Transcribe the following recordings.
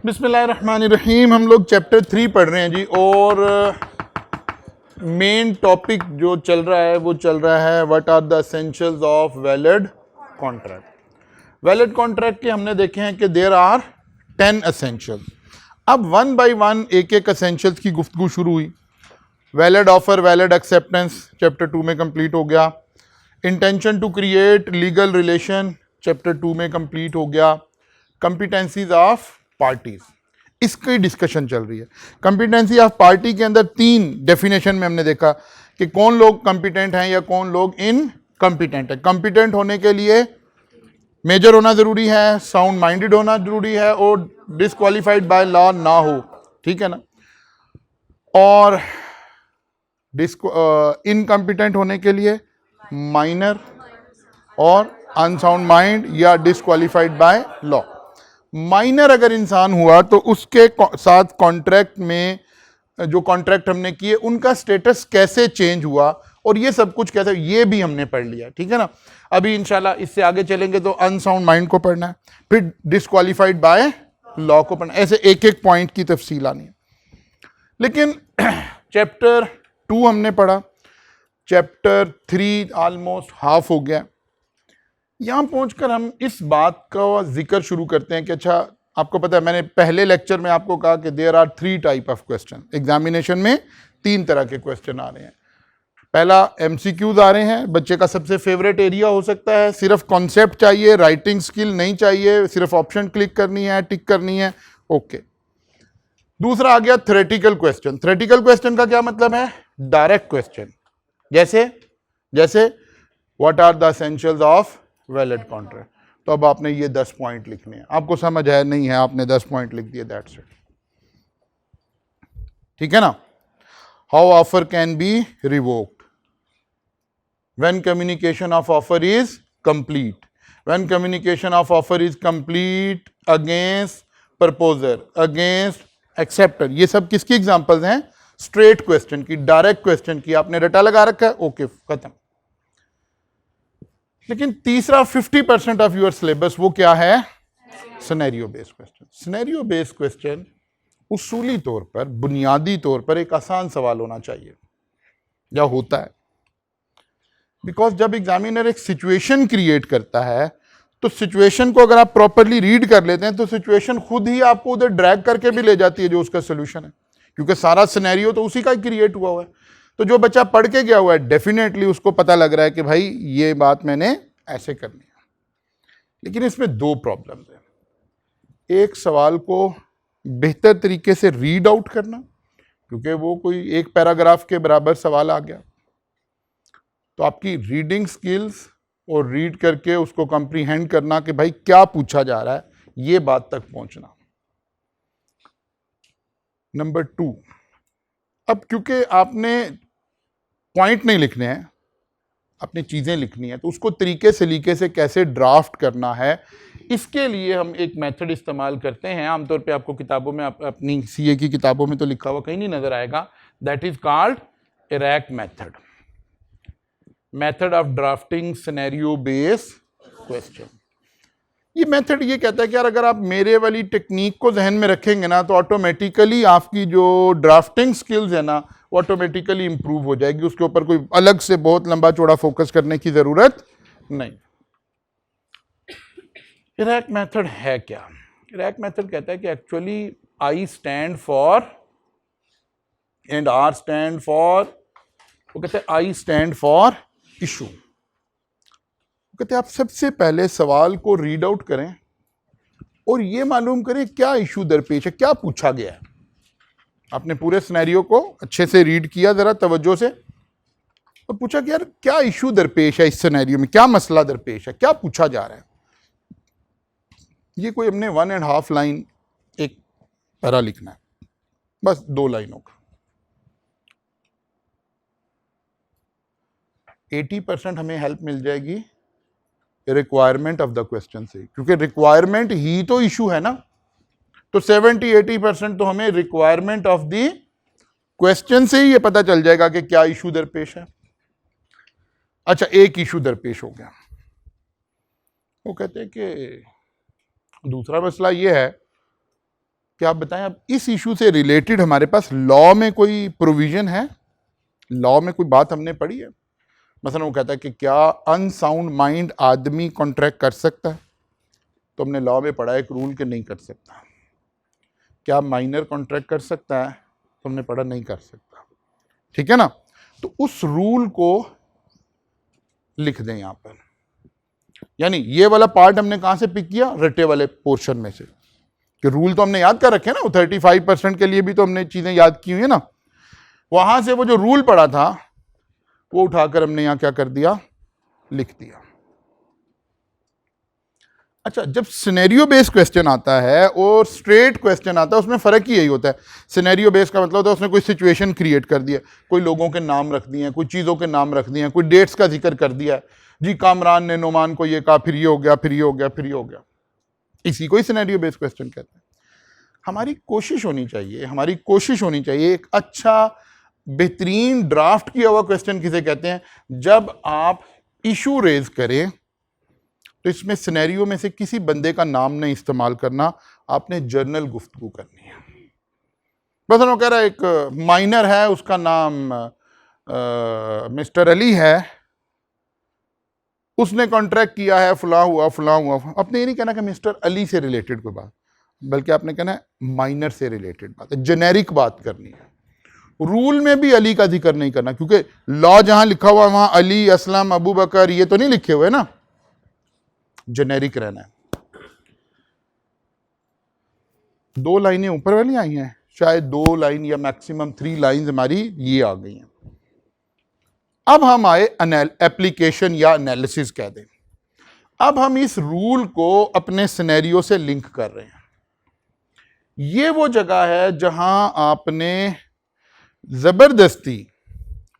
बिस्मिल्लाहिर्रहमानिर्रहीम। हम लोग चैप्टर 3 पढ़ रहे हैं जी, और मेन टॉपिक जो चल रहा है वो चल रहा है what are the essentials of valid contract. Valid contract के हमने देखे हैं कि देयर आर 10 एसेंशियल्स। अब वन बाय वन एक एक एसेंशियल्स की गुफ्तगू शुरू हुई। Valid offer, valid acceptance chapter 2 में कंप्लीट हो गया। Intention to create legal relation chapter 2 में कंप्लीट हो गया। कंपिटेंसीज ऑफ पार्टीज, इसकी डिस्कशन चल रही है। कंपिटेंसी ऑफ पार्टी के अंदर 3 डेफिनेशन में हमने देखा कि कौन लोग कंपिटेंट हैं या कौन लोग इनकम्पिटेंट है। कंपिटेंट होने के लिए मेजर होना जरूरी है, साउंड माइंडेड होना जरूरी है और डिसक्वालीफाइड बाय लॉ ना हो, ठीक है ना। और इनकम्पिटेंट होने के लिए माइनर और अनसाउंड माइंड या डिसक्वालीफाइड बाय लॉ। माइनर अगर इंसान हुआ तो उसके साथ कॉन्ट्रैक्ट में जो कॉन्ट्रैक्ट हमने किए उनका स्टेटस कैसे चेंज हुआ और ये सब कुछ कैसे, ये भी हमने पढ़ लिया, ठीक है ना। अभी इंशाल्लाह इससे आगे चलेंगे तो अनसाउंड माइंड को पढ़ना है, फिर डिसक्वालीफाइड बाय लॉ को पढ़ना है, ऐसे एक एक पॉइंट की तफसील आनी है। लेकिन चैप्टर 2 हमने पढ़ा, चैप्टर 3 ऑलमोस्ट हाफ हो गया। यहां पहुंचकर हम इस बात का जिक्र शुरू करते हैं कि अच्छा, आपको पता है मैंने पहले लेक्चर में आपको कहा कि there are 3 type of question. Examination में 3 तरह के क्वेश्चन आ रहे हैं। पहला एमसीक्यूज आ रहे हैं, बच्चे का सबसे फेवरेट एरिया हो सकता है, सिर्फ कॉन्सेप्ट चाहिए, राइटिंग स्किल नहीं चाहिए, सिर्फ ऑप्शन क्लिक करनी है, टिक करनी है, ओके। दूसरा आ गया थ्योरेटिकल क्वेश्चन। थ्योरेटिकल क्वेश्चन का क्या मतलब है? डायरेक्ट क्वेश्चन, जैसे what are the essentials of valid contract. तो अब आपने ये 10 पॉइंट लिखने हैं। आपको समझ है नहीं है, आपने 10 पॉइंट लिख दिए, दैट्स इट, ठीक है ना। How offer can be revoked, when communication of offer is complete, when communication of offer is complete against proposer, against acceptor. ये सब किसकी एग्जांपल्स हैं? स्ट्रेट क्वेश्चन की, डायरेक्ट क्वेश्चन की। आपने रटा लगा रखा है, ओके, खत्म। लेकिन तीसरा 50% ऑफ यूर सिलेबस वो क्या है? Scenario based question. Scenario based question उसूली तौर पर, बुनियादी तौर पर एक आसान सवाल होना चाहिए, या होता है। बिकॉज जब एग्जामिनर एक सिचुएशन क्रिएट करता है तो सिचुएशन को अगर आप प्रॉपरली रीड कर लेते हैं तो सिचुएशन खुद ही आपको उधर ड्रैग करके भी ले जाती है जो उसका सोल्यूशन है, क्योंकि सारा सिनेरियो तो उसी का ही क्रिएट हुआ हुआ है। तो जो बच्चा पढ़ के गया हुआ है डेफिनेटली उसको पता लग रहा है कि भाई ये बात मैंने ऐसे करनी है। लेकिन इसमें 2 प्रॉब्लम्स हैं। एक, सवाल को बेहतर तरीके से रीड आउट करना, क्योंकि वो कोई एक पैराग्राफ के बराबर सवाल आ गया, तो आपकी रीडिंग स्किल्स और रीड करके उसको कंप्रीहेंड करना कि भाई क्या पूछा जा रहा है, ये बात तक पहुंचना। नंबर 2, अब क्योंकि आपने पॉइंट नहीं लिखने हैं, अपनी चीज़ें लिखनी है, तो उसको तरीके सलीके से कैसे ड्राफ्ट करना है, इसके लिए हम एक मेथड इस्तेमाल करते हैं। आमतौर पे आपको किताबों में, अपनी सीए की किताबों में तो लिखा हुआ कहीं नहीं नज़र आएगा, that is called IRAC method, method of drafting scenario based question. ये मेथड ये कहता है कि यार अगर आप मेरे वाली टेक्निक को जहन में रखेंगे ना तो ऑटोमेटिकली आपकी जो ड्राफ्टिंग स्किल्स है ना वो ऑटोमेटिकली इंप्रूव हो जाएगी। उसके ऊपर कोई अलग से बहुत लंबा चौड़ा फोकस करने की जरूरत नहीं। इरैक मेथड है क्या? इरैक मेथड कहता है कि actually I stand for and R stand for, वो कहते हैं आई स्टैंड फॉर इशू। कहते हैं आप सबसे पहले सवाल को रीड आउट करें और ये मालूम करें क्या इशू दरपेश है, क्या पूछा गया है। आपने पूरे सिनेरियो को अच्छे से रीड किया जरा तवज्जो से और पूछा कि यार क्या इशू दरपेश है, इस सिनेरियो में क्या मसला दरपेश है, क्या पूछा जा रहा है। ये कोई हमने 1.5 लाइन एक पैरा लिखना है, बस 2 लाइनों का। 80% हमें हेल्प मिल जाएगी रिक्वायरमेंट ऑफ द क्वेश्चन से, क्योंकि रिक्वायरमेंट ही तो इशू है ना। तो 70-80% तो हमें रिक्वायरमेंट ऑफ द क्वेश्चन से ही ये पता चल जाएगा कि क्या इशू दरपेश है। अच्छा, एक इशू दरपेश हो गया। वो कहते हैं कि दूसरा मसला ये है क्या आप बताएं, अब इस इशू से रिलेटेड हमारे पास लॉ में कोई प्रोविजन है, लॉ में कोई बात हमने पढ़ी है? मसलन वो कहता है कि क्या अनसाउंड माइंड आदमी कॉन्ट्रैक्ट कर सकता है, तो हमने लॉ में पढ़ा एक रूल के नहीं कर सकता। क्या माइनर कॉन्ट्रैक्ट कर सकता है, तो हमने पढ़ा नहीं कर सकता, ठीक है ना। तो उस रूल को लिख दें यहां पर, यानी ये वाला पार्ट हमने कहां से पिक किया, रटे वाले पोर्शन में से, कि रूल तो हमने याद कर रखे ना, 35% के लिए भी तो हमने चीजें याद की हुई है ना। वहां से वो जो रूल पड़ा था वो उठाकर हमने यहां क्या कर दिया, लिख दिया। अच्छा, जब सिनेरियो बेस्ड क्वेश्चन आता है और स्ट्रेट क्वेश्चन आता है, उसमें फर्क ही यही होता है। सिनेरियो बेस्ड का मतलब होता है उसने कोई सिचुएशन क्रिएट कर दिया, कोई लोगों के नाम रख दिए हैं, कोई चीज़ों के नाम रख दिए हैं, कोई डेट्स का जिक्र कर दिया है, जी कामरान ने नोमान को ये कहा, फिर ये हो गया, फिर ये हो गया, फिर ये हो गया। इसी को ही सिनेरियो बेस्ड क्वेश्चन कहते हैं। हमारी कोशिश होनी चाहिए एक अच्छा बेहतरीन ड्राफ्ट किया हुआ क्वेश्चन किसे कहते हैं, जब आप इशू रेज करें तो इसमें सिनेरियो में से किसी बंदे का नाम नहीं इस्तेमाल करना, आपने जर्नल गुफ्तगू करनी है। बस वो कह रहा है एक माइनर है, उसका नाम मिस्टर अली है, उसने कॉन्ट्रैक्ट किया है, फलां हुआ फलां हुआ। आपने ये नहीं कहना कि मिस्टर अली से रिलेटेड कोई बात, बल्कि आपने कहना है माइनर से रिलेटेड बात है, जेनेरिक बात करनी है। रूल में भी अली का जिक्र नहीं करना, क्योंकि लॉ जहां लिखा हुआ वहां अली, असलम, अबू बकर ये तो नहीं लिखे हुए ना, जेनेरिक रहना है। 2 लाइनें ऊपर वाली आई हैं, शायद 2 लाइन या मैक्सिमम 3 लाइन हमारी ये आ गई हैं। अब हम आए एप्लीकेशन या एनालिसिस कह दें। अब हम इस रूल को अपने सिनेरियो से लिंक कर रहे हैं। ये वो जगह है जहां आपने जबरदस्ती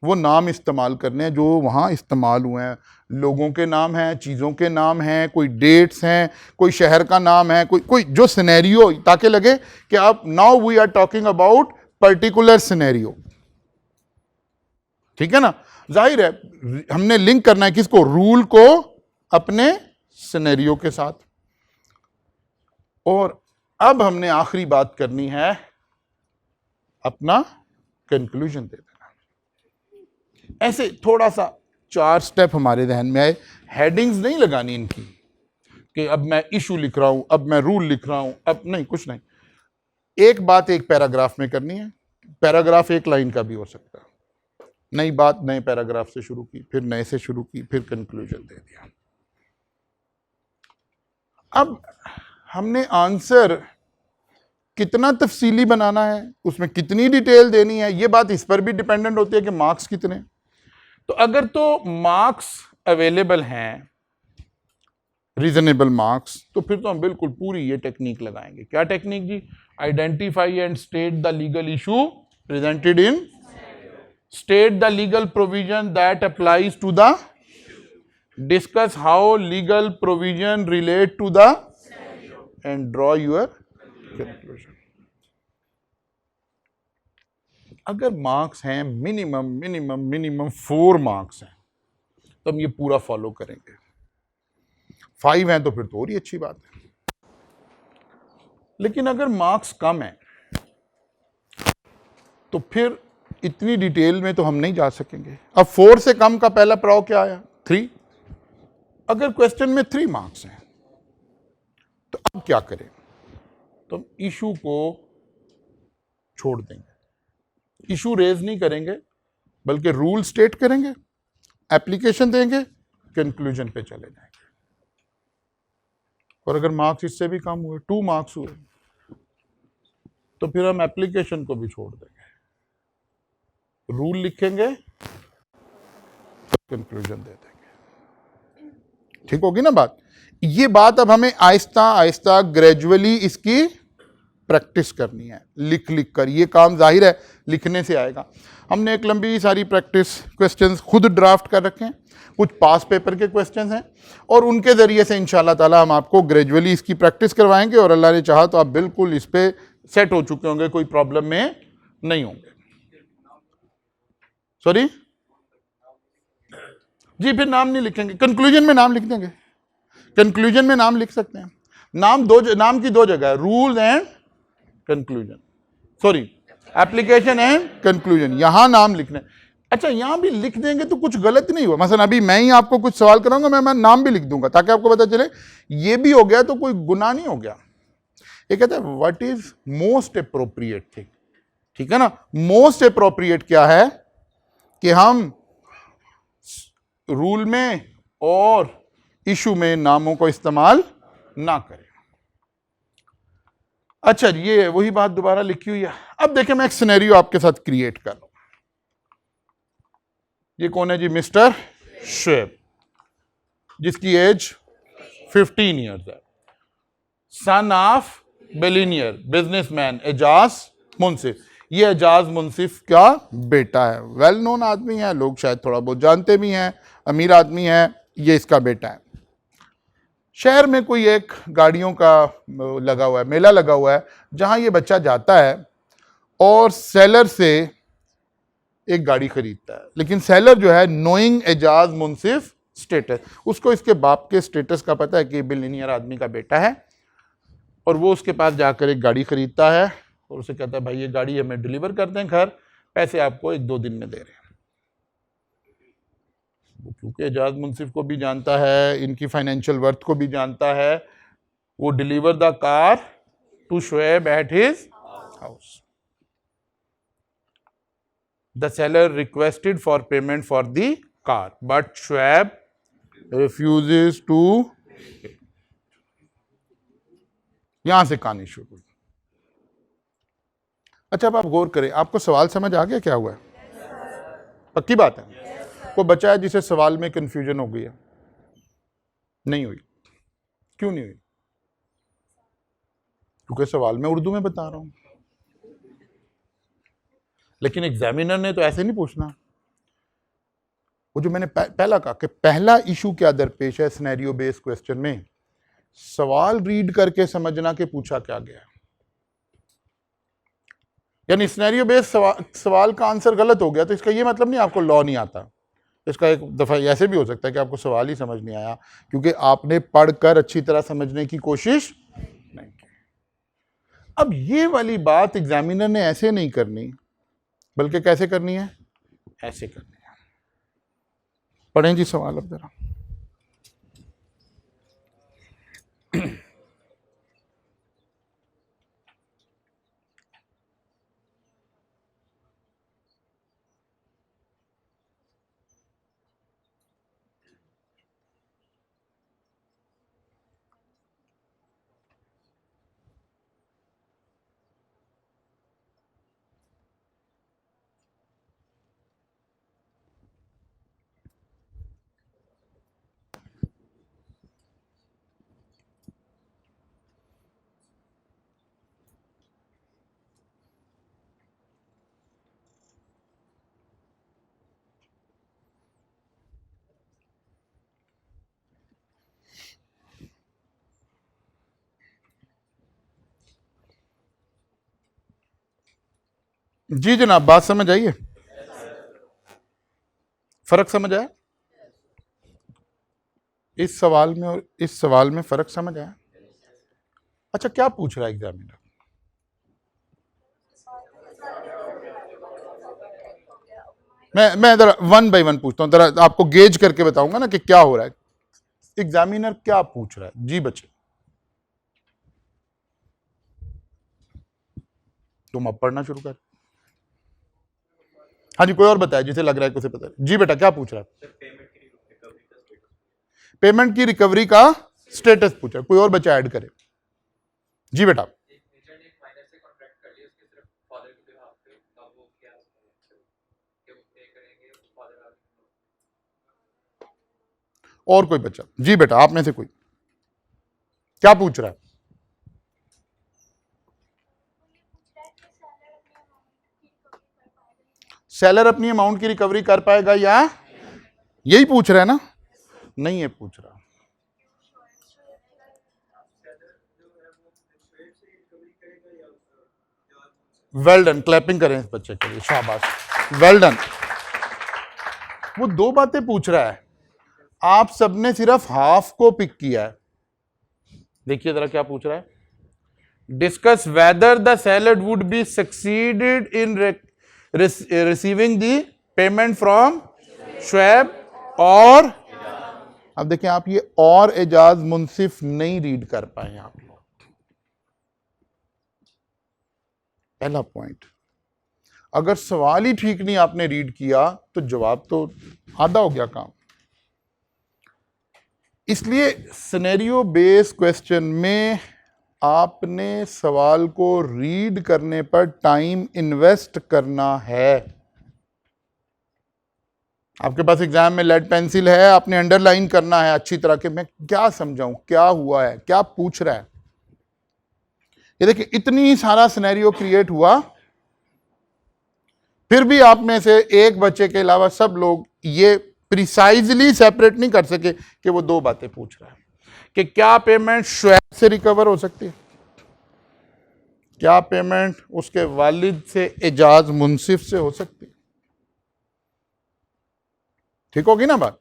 वो नाम इस्तेमाल करने हैं जो वहाँ इस्तेमाल हुए हैं। लोगों के नाम हैं, चीज़ों के नाम हैं, कोई डेट्स हैं, कोई शहर का नाम है, कोई जो सिनेरियो, ताकि लगे कि आप now we are talking about particular scenario, ठीक है ना। जाहिर है हमने लिंक करना है किसको, रूल को अपने सिनेरियो के साथ। और अब हमने आखिरी बात करनी है, अपना कंक्लूजन दे देना। ऐसे थोड़ा सा 4 स्टेप हमारे ध्यान में आए, हेडिंग्स नहीं लगानी इनकी कि अब मैं इशू लिख रहा हूं, अब मैं रूल लिख रहा हूं, अब नहीं, कुछ नहीं। एक बात एक पैराग्राफ में करनी है, पैराग्राफ 1 लाइन का भी हो सकता है। नई बात नए पैराग्राफ से शुरू की, फिर नए से शुरू की, फिर कंक्लूजन दे दिया। अब हमने आंसर कितना तफसीली बनाना है, उसमें कितनी डिटेल देनी है, ये बात इस पर भी डिपेंडेंट होती है कि मार्क्स कितने। तो अगर तो मार्क्स अवेलेबल हैं, रीजनेबल मार्क्स, तो फिर तो हम बिल्कुल पूरी ये टेक्निक लगाएंगे। क्या टेक्निक जी? Identify and state the legal issue presented in, state the legal provision that applies to the, discuss how legal provision relate to the, and draw your conclusion. अगर मार्क्स हैं मिनिमम 4 मार्क्स हैं, तो हम ये पूरा follow करेंगे। 5 हैं तो फिर तो और ही अच्छी बात है। लेकिन अगर मार्क्स कम हैं तो फिर इतनी डिटेल में तो हम नहीं जा सकेंगे। अब 4 से कम का पहला पड़ाव क्या आया? 3। अगर क्वेश्चन में 3 मार्क्स हैं तो अब क्या करें? तो हम इशू को छोड़ देंगे, इशू रेज नहीं करेंगे, बल्कि रूल स्टेट करेंगे, एप्लीकेशन देंगे, कंक्लूजन पे चले जाएंगे। और अगर मार्क्स इससे भी कम हुए, 2 मार्क्स हुए, तो फिर हम एप्लीकेशन को भी छोड़ देंगे, रूल लिखेंगे, कंक्लूजन दे देंगे। ठीक होगी ना बात? ये बात अब हमें आहिस्ता आहिस्ता ग्रेजुअली इसकी प्रैक्टिस करनी है, लिख कर। ये काम जाहिर है लिखने से आएगा। हमने एक लंबी सारी प्रैक्टिस क्वेश्चंस खुद ड्राफ्ट कर रखे हैं, कुछ पास पेपर के क्वेश्चंस हैं, और उनके ज़रिए से इंशाल्लाह ताला हम आपको ग्रेजुअली इसकी प्रैक्टिस करवाएंगे। और अल्लाह ने चाहा तो आप बिल्कुल इस पे सेट हो चुके होंगे, कोई प्रॉब्लम में नहीं होंगे। सॉरी जी, फिर नाम नहीं लिखेंगे, कंक्लूजन में नाम लिख देंगे। कंक्लूजन में नाम लिख सकते हैं। नाम की 2 जगह है, rules and conclusion, sorry application and conclusion, यहां नाम लिखना है। अच्छा यहां भी लिख देंगे तो कुछ गलत नहीं हुआ, मसलन अभी मैं ही आपको कुछ सवाल कराऊंगा, मैं नाम भी लिख दूंगा ताकि आपको पता चले ये भी हो गया तो कोई गुनाह नहीं हो गया। ये कहता है what is most appropriate thing, ठीक है ना। मोस्ट अप्रोप्रिएट क्या है कि हम रूल में और इशू में नामों को इस्तेमाल ना करें। अच्छा ये वही बात दोबारा लिखी हुई है। अब देखें मैं एक सिनेरियो आपके साथ क्रिएट कर रहा हूं। ये कौन है जी? मिस्टर शुएब, जिसकी एज 15 ईयर्स है, son of billionaire businessman Ejaz Munsif. ये एजाज मुंसिफ का बेटा है, वेल नोन आदमी है, लोग शायद थोड़ा बहुत जानते भी हैं, अमीर आदमी है, ये इसका बेटा है। शहर में कोई एक गाड़ियों का लगा हुआ है, मेला लगा हुआ है, जहां ये बच्चा जाता है और सेलर से एक गाड़ी खरीदता है। लेकिन सेलर जो है नोइंग एजाज मुंसिफ स्टेटस, उसको इसके बाप के स्टेटस का पता है कि बिलियनियर आदमी का बेटा है, और वो उसके पास जाकर एक गाड़ी खरीदता है और उसे कहता है भाई ये गाड़ी हमें डिलीवर कर दें घर, पैसे आपको 1-2 दिन में दे रहे हैं। वो क्योंकि एजाज मुंसिफ को भी जानता है, इनकी फाइनेंशियल वर्थ को भी जानता है, वो deliver the car to Shoaib at his house. The seller requested for payment for the car but Shoaib refuses to. यहां से कहानी शुरू हुई। अच्छा अब आप गौर करें, आपको सवाल समझ आ गया क्या हुआ है? पक्की बात है? कोई बच्चा है जिसे सवाल में कंफ्यूजन हो गई है? नहीं हुई। क्यों नहीं हुई? क्योंकि सवाल मैं उर्दू में बता रहा हूं, लेकिन एग्जामिनर ने तो ऐसे नहीं पूछना। वो जो मैंने पहला कहा कि पहला इशू क्या दरपेश है सिनेरियो बेस्ड क्वेश्चन में, सवाल रीड करके समझना कि पूछा क्या गया। यानी सिनेरियो बेस्ड सवाल का आंसर गलत हो गया तो इसका ये मतलब नहीं आपको लॉ नहीं आता। इसका एक दफा ऐसे भी हो सकता है कि आपको सवाल ही समझ नहीं आया क्योंकि आपने पढ़कर अच्छी तरह समझने की कोशिश नहीं की। अब ये वाली बात एग्जामिनर ने ऐसे नहीं करनी, बल्कि कैसे करनी है? ऐसे करनी है। पढ़ें जी सवाल अब जरा। जी जनाब, बात समझ आइए? फर्क समझ आया इस सवाल में और इस सवाल में? फर्क समझ आया? अच्छा क्या पूछ रहा है एग्जामिनर? मैं जरा 1 बाय 1 पूछता हूं, जरा आपको गेज करके बताऊंगा ना कि क्या हो रहा है। एग्जामिनर क्या पूछ रहा है? जी बच्चे तुम अब पढ़ना शुरू कर। हाँ जी, कोई और बताए जिसे लग रहा है कि उसे पता है। जी बेटा क्या पूछ रहा है? पेमेंट की रिकवरी का स्टेटस पूछा है। कोई और बच्चा ऐड करे। जी बेटा। और कोई बच्चा? जी बेटा आप में से कोई क्या पूछ रहा है? सेलर अपनी अमाउंट की रिकवरी कर पाएगा या? यही पूछ रहा है ना? नहीं है पूछ रहा। वेल डन, क्लैपिंग करें इस बच्चे के लिए, शाबाश, वेल डन। वो 2 बातें पूछ रहा है, आप सबने सिर्फ हाफ को पिक किया है। देखिए जरा क्या पूछ रहा है। Discuss whether the seller would be succeeded in receiving the payment from Shoaib और, अब देखिए आप ये और एजाज मुंसिफ नहीं रीड कर पाए आप लोग। पहला पॉइंट, अगर सवाल ही ठीक नहीं आपने रीड किया तो जवाब तो आधा हो गया काम। इसलिए सिनेरियो बेस्ड क्वेश्चन में आपने सवाल को रीड करने पर टाइम इन्वेस्ट करना है। आपके पास एग्जाम में लेड पेंसिल है, आपने अंडरलाइन करना है अच्छी तरह के, मैं क्या समझाऊं, क्या हुआ है, क्या पूछ रहा है। ये देखिए इतनी सारा सिनेरियो क्रिएट हुआ, फिर भी आप में से एक बच्चे के अलावा सब लोग ये प्रिसाइजली सेपरेट नहीं कर सके कि वो दो बातें पूछ रहा है कि क्या पेमेंट शुएब से रिकवर हो सकती है, क्या पेमेंट उसके वालिद से एजाज मुंसिफ से हो सकती है। ठीक होगी ना बात।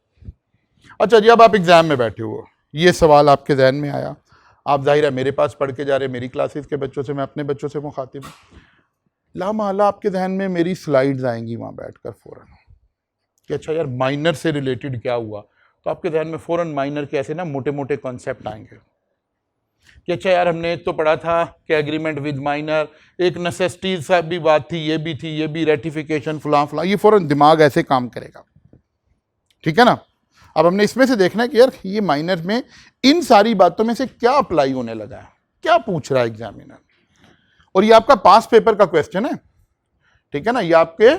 अच्छा जी, अब आप एग्जाम में बैठे हो, ये सवाल आपके जहन में आया, आप जाहिर है मेरे पास पढ़ के जा रहे, मेरी क्लासेस के बच्चों से, मैं अपने बच्चों से मुखातिब हूं, लामहला आपके जहन में मेरी स्लाइड्स आएंगी वहां बैठकर फौरन कि अच्छा यार माइनर से रिलेटेड क्या हुआ, तो आपके जहन में फौरन माइनर के ऐसे ना मोटे मोटे कॉन्सेप्ट आएंगे कि अच्छा यार हमने एक तो पढ़ा था कि एग्रीमेंट विद माइनर, एक नेसेसिटीज सा भी बात थी, ये भी थी, ये भी रेटिफिकेशन फलां फलां, ये फौरन दिमाग ऐसे काम करेगा। ठीक है ना। अब हमने इसमें से देखना है कि यार ये माइनर में इन सारी बातों में से क्या अप्लाई होने लगा है, क्या पूछ रहा है एग्जामिनर। और ये आपका पास पेपर का क्वेश्चन है, ठीक है ना, ये आपके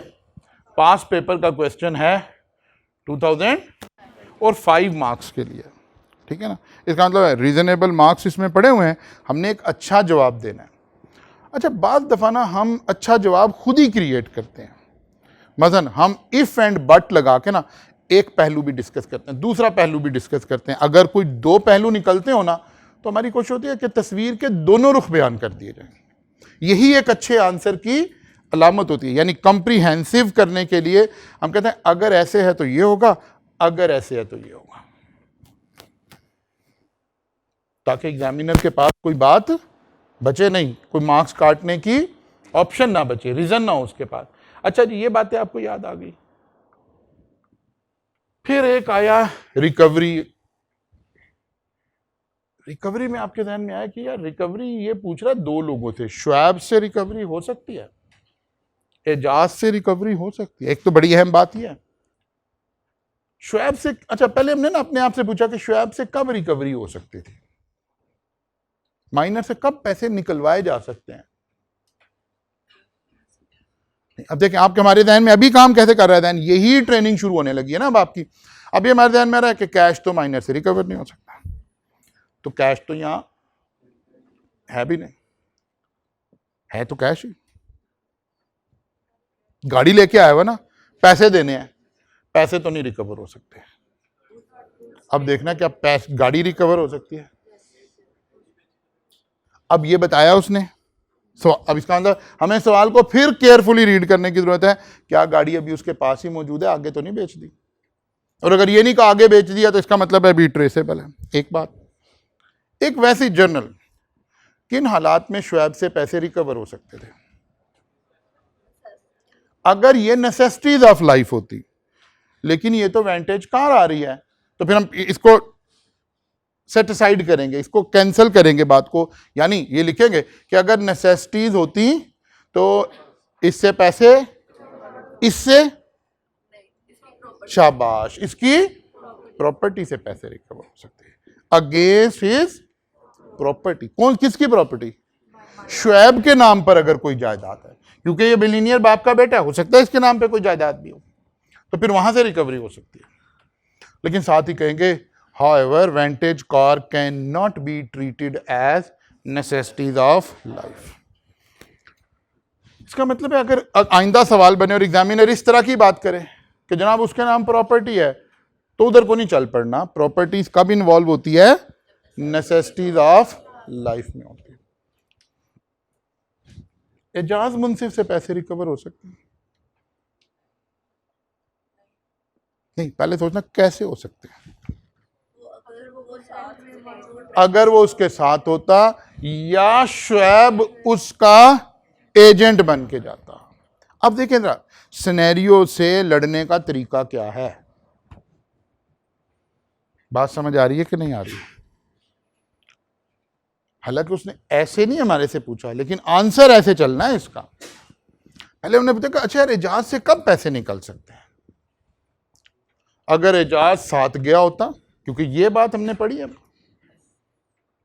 पास पेपर का क्वेश्चन है 2005 मार्क्स के लिए। ठीक है ना, इसका मतलब है रीजनेबल मार्क्स इसमें पड़े हुए हैं, हमने एक अच्छा जवाब देना है। अच्छा, बात दफा ना हम अच्छा जवाब खुद ही क्रिएट करते हैं। मसलन हम इफ एंड बट लगा के ना एक पहलू भी डिस्कस करते हैं, दूसरा पहलू भी डिस्कस करते हैं। अगर कोई दो पहलू निकलते हो ना तो हमारी कोशिश होती है कि तस्वीर के दोनों रुख बयान कर दिए जाएं। यही एक अच्छे आंसर की अलामत होती है। यानी कंप्रीहेंसिव करने के लिए हम कहते हैं अगर ऐसे है तो ये होगा, अगर ऐसे है तो ये होगा, ताकि एग्जामिनर के पास कोई बात बचे नहीं, कोई मार्क्स काटने की ऑप्शन ना बचे, रीजन ना हो उसके पास। अच्छा जी, ये बातें आपको याद आ गई। फिर एक आया रिकवरी। रिकवरी में आपके ध्यान में आया कि यार रिकवरी ये पूछ रहा है दो लोगों से, शुएब से रिकवरी हो सकती है, एजाज से रिकवरी हो सकती है। एक तो बड़ी अहम बात यह है शुएब से। अच्छा, पहले हमने ना अपने आप से पूछा कि शुएब से कब रिकवरी हो सकती थी, माइनर से कब पैसे निकलवाए जा सकते हैं। अब देखें आपके हमारे ध्यान में अभी काम कैसे कर रहा है, ध्यान यही ट्रेनिंग शुरू होने लगी है ना अब आपकी। अभी हमारे ध्यान में आ रहा है कि कैश तो माइनर से रिकवर नहीं हो सकता, तो कैश तो यहां है भी नहीं, है तो कैश ही, गाड़ी लेके आया हुआ ना, पैसे देने हैं, पैसे तो नहीं रिकवर हो सकते। अब देखना क्या गाड़ी रिकवर हो सकती है। अब ये बताया उसने, अब इसका मतलब हमें सवाल को फिर केयरफुली रीड करने की जरूरत है। क्या गाड़ी अभी उसके पास ही मौजूद है, आगे तो नहीं बेच दी? और अगर ये नहीं कहा आगे बेच दिया तो इसका मतलब है अभी ट्रेसेबल है। एक बात, एक वैसी जर्नल, किन हालात में शुएब से पैसे रिकवर हो सकते थे? अगर ये नेसेसिटीज ऑफ लाइफ होती, लेकिन ये तो वेंटेज कार आ रही है, तो फिर हम इसको सेट असाइड करेंगे, इसको कैंसिल करेंगे बात को। यानी ये लिखेंगे कि अगर नेसेसिटीज होती तो इससे पैसे, इससे शाबाश, इसकी प्रॉपर्टी से पैसे रिकवर हो सकते हैं अगेंस्ट हिज प्रॉपर्टी। कौन, किसकी प्रॉपर्टी? शुएब के नाम पर अगर कोई जायदाद है, क्योंकि ये बिलियनियर बाप का बेटा, हो सकता है इसके नाम पे कोई जायदाद भी हो, तो फिर वहां से रिकवरी हो सकती है। लेकिन साथ ही कहेंगे however vintage car cannot be treated as necessities of life। इसका मतलब है अगर आइंदा सवाल बने और एग्जामिनर इस तरह की बात करे कि जनाब उसके नाम प्रॉपर्टी है, तो उधर को नहीं चल पड़ना। प्रॉपर्टीज कब इन्वॉल्व होती है? नेसेसिटीज ऑफ लाइफ में होती है। एजाज मुंसिफ से पैसे रिकवर हो सकते हैं? नहीं, पहले सोचना कैसे हो सकते हैं। अगर वो उसके साथ होता या शुएब उसका एजेंट बन के जाता। अब देखें जरा सिनेरियो से लड़ने का तरीका क्या है, बात समझ आ रही है कि नहीं आ रही है? हालांकि उसने ऐसे नहीं हमारे से पूछा, लेकिन आंसर ऐसे चलना है इसका। पहले हमने पूछा अच्छा यार एजाज से कब पैसे निकल सकते हैं, अगर एजाज साथ गया होता, क्योंकि ये बात हमने पढ़ी है,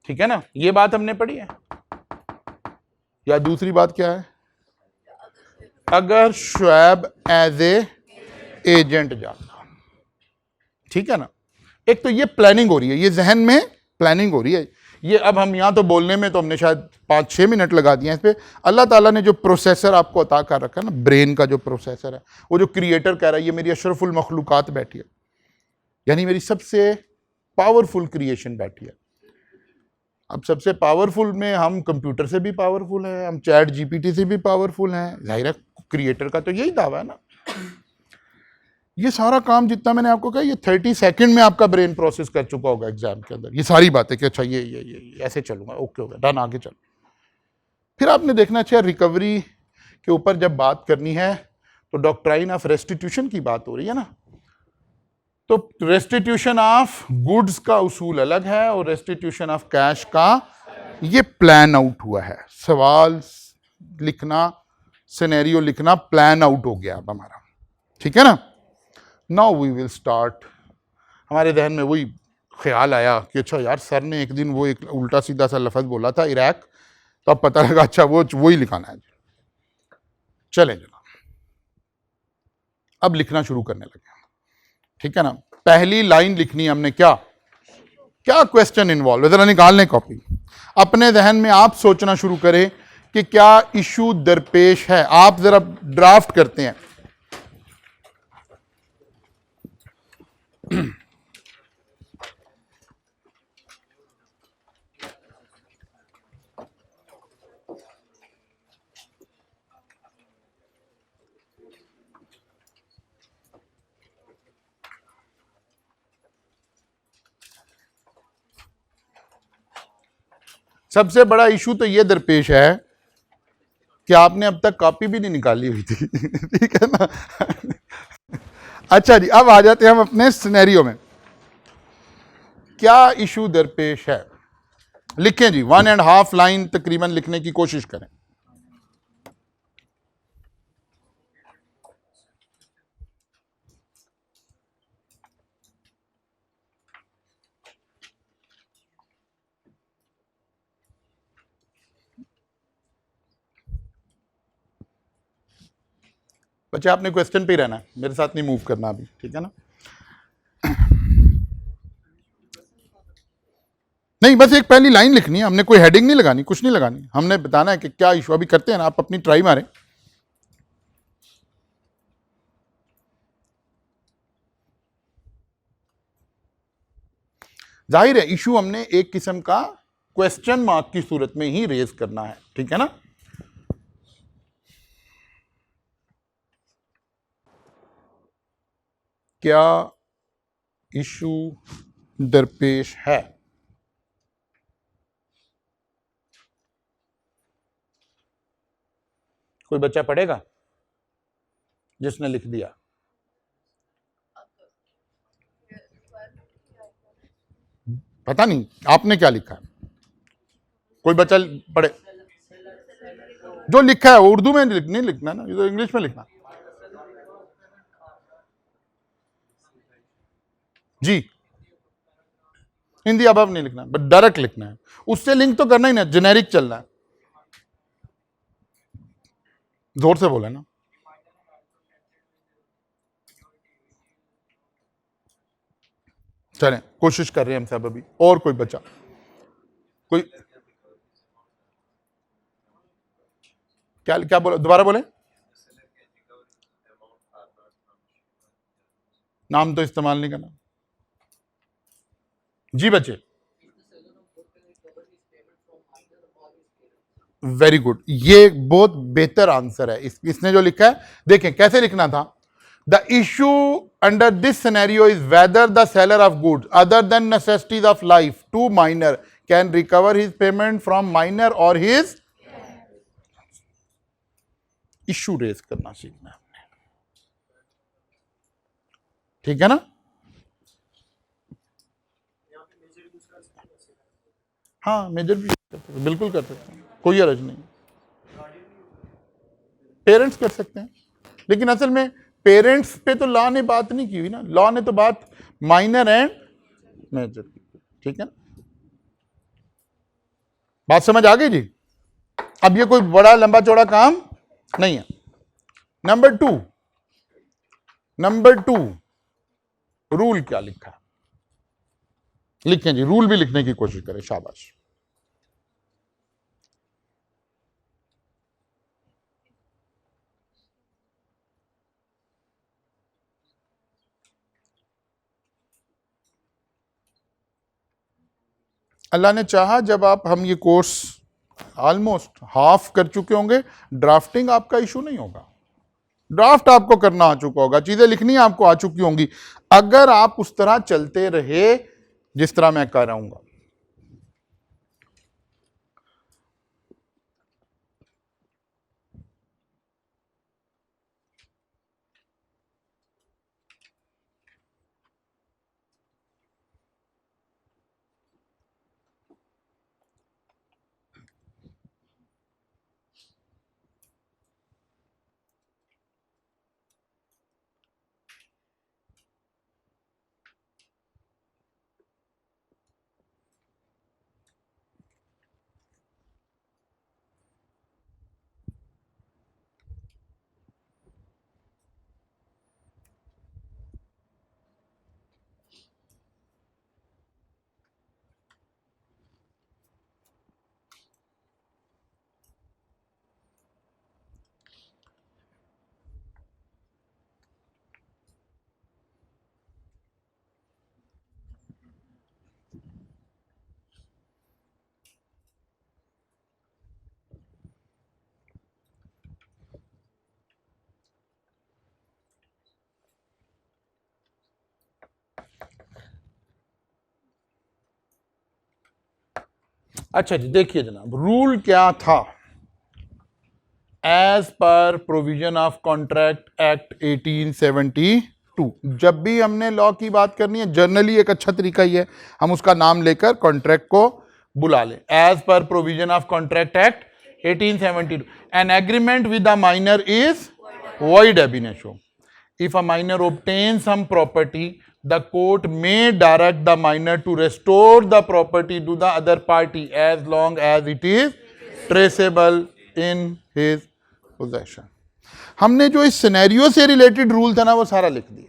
ठीक है ना, ये बात हमने पढ़ी है। या दूसरी बात क्या है, अगर शुएब एज ए एजेंट जाता, ठीक है ना। एक तो ये प्लानिंग हो रही है, ये जहन में प्लानिंग हो रही है। ये अब हम यहां तो बोलने में तो हमने शायद 5-6 मिनट लगा दिए इस पे। अल्लाह ताला ने जो प्रोसेसर आपको अता कर रखा है ना, ब्रेन का जो प्रोसेसर है, वो जो क्रिएटर कह रहा है ये मेरी अशरफुल मखलूकात बैठी है, यानी मेरी सबसे पावरफुल क्रिएशन बैठी है। अब सबसे पावरफुल में हम कंप्यूटर से भी पावरफुल है, हम चैट जीपीटी से भी पावरफुल हैं, जाहिर है क्रिएटर का तो यही दावा है ना। ये सारा काम जितना मैंने आपको कहा, ये 30 सेकंड में आपका ब्रेन प्रोसेस कर चुका होगा एग्जाम के अंदर, ये सारी बातें कि अच्छा ये ऐसे चलूंगा, ओके हो गया, डन, आगे चलो। फिर आपने देखना चाहिए रिकवरी के ऊपर जब बात करनी है तो डॉक्ट्राइन ऑफ रेस्टिट्यूशन की बात हो रही है ना, तो रेस्टिट्यूशन ऑफ गुड्स का उसूल अलग है और रेस्टिट्यूशन ऑफ कैश का ये प्लान आउट हुआ है। सवाल लिखना, सिनेरियो लिखना प्लान आउट हो गया अब हमारा, ठीक है ना। Now we will start. हमारे जहन में वही ख्याल आया कि अच्छा यार सर ने एक दिन वो एक उल्टा सीधा सा लफ्ज़ बोला था इराक, तो अब पता लगा अच्छा वो ही लिखाना है। चलें जनाब, अब लिखना शुरू करने लगे, ठीक है ना। पहली लाइन लिखनी है हमने, क्या क्या क्वेश्चन इन्वॉल्व है, जरा निकालने कॉपी, अपने जहन में आप सोचना शुरू करें कि क्या इशू दरपेश है। आप जरा ड्राफ्ट करते हैं, सबसे बड़ा इशू तो ये दरपेश है कि आपने अब तक कॉपी भी नहीं निकाली हुई थी ठीक है ना। अच्छा जी, अब आ जाते हैं हम अपने सिनेरियो में। क्या इशू दरपेश है, लिखें जी, 1.5 लाइन तकरीबन लिखने की कोशिश करें। बच्चे आपने क्वेश्चन पे ही रहना है, मेरे साथ नहीं मूव करना अभी, ठीक है ना। नहीं, बस एक पहली लाइन लिखनी है, हमने कोई हेडिंग नहीं लगानी, कुछ नहीं लगानी, हमने बताना है कि क्या इशू। अभी करते हैं ना, आप अपनी ट्राई मारें। जाहिर है इशू हमने एक किस्म का क्वेश्चन मार्क की सूरत में ही रेज करना है, ठीक है ना। क्या इशू दरपेश है, कोई बच्चा पढ़ेगा जिसने लिख दिया? पता नहीं आपने क्या लिखा है, कोई बच्चा पढ़े। जो लिखा है वो उर्दू में नहीं लिखना ना, ये तो इंग्लिश में लिखना जी। हिंदी अब नहीं लिखना, बट डायरेक्ट लिखना है, उससे लिंक तो करना ही ना, जेनेरिक चलना है। जोर से बोले ना। चलें, कोशिश कर रहे हैं हम सब अभी। और कोई बच्चा, कोई क्या क्या बोला, दोबारा बोले, नाम तो इस्तेमाल नहीं करना जी बच्चे। वेरी गुड, ये बहुत बेहतर आंसर है। इसने जो लिखा है, देखें कैसे लिखना था। The issue under this scenario is whether the seller of goods other than necessities of life to minor can recover his payment from minor और हिज इशू रेज करना सीखना है, ठीक है ना। हाँ मेजर भी कर सकते, बिल्कुल कर सकते हैं, कोई हर्ज नहीं, पेरेंट्स कर सकते हैं, लेकिन असल में पेरेंट्स पे तो लॉ ने बात नहीं की हुई ना, लॉ ने तो बात माइनर एंड मेजर की, ठीक है ना। बात समझ आ गई जी। अब ये कोई बड़ा लंबा चौड़ा काम नहीं है। नंबर टू रूल क्या लिखा है, लिखें जी, रूल भी लिखने की कोशिश करें, शाबाश। अल्लाह ने चाहा जब हम ये कोर्स ऑलमोस्ट हाफ कर चुके होंगे, ड्राफ्टिंग आपका इशू नहीं होगा, ड्राफ्ट आपको करना आ चुका होगा, चीजें लिखनी आपको आ चुकी होंगी, अगर आप उस तरह चलते रहे जिस तरह मैं कर रहा हूं। अच्छा जी, देखिए जनाब, रूल क्या था। एज पर प्रोविजन ऑफ कॉन्ट्रैक्ट एक्ट 1872, जब भी हमने लॉ की बात करनी है, जनरली एक अच्छा तरीका ही है हम उसका नाम लेकर कॉन्ट्रैक्ट को बुला लें। एज पर provision of contract act 1872, an agreement with the minor is void ab initio. If a minor obtains some property, the court may direct the minor to restore the property to the other party as long as it is traceable in his possession. हमने जो इस scenario से related rule था ना वो सारा लिख दिया,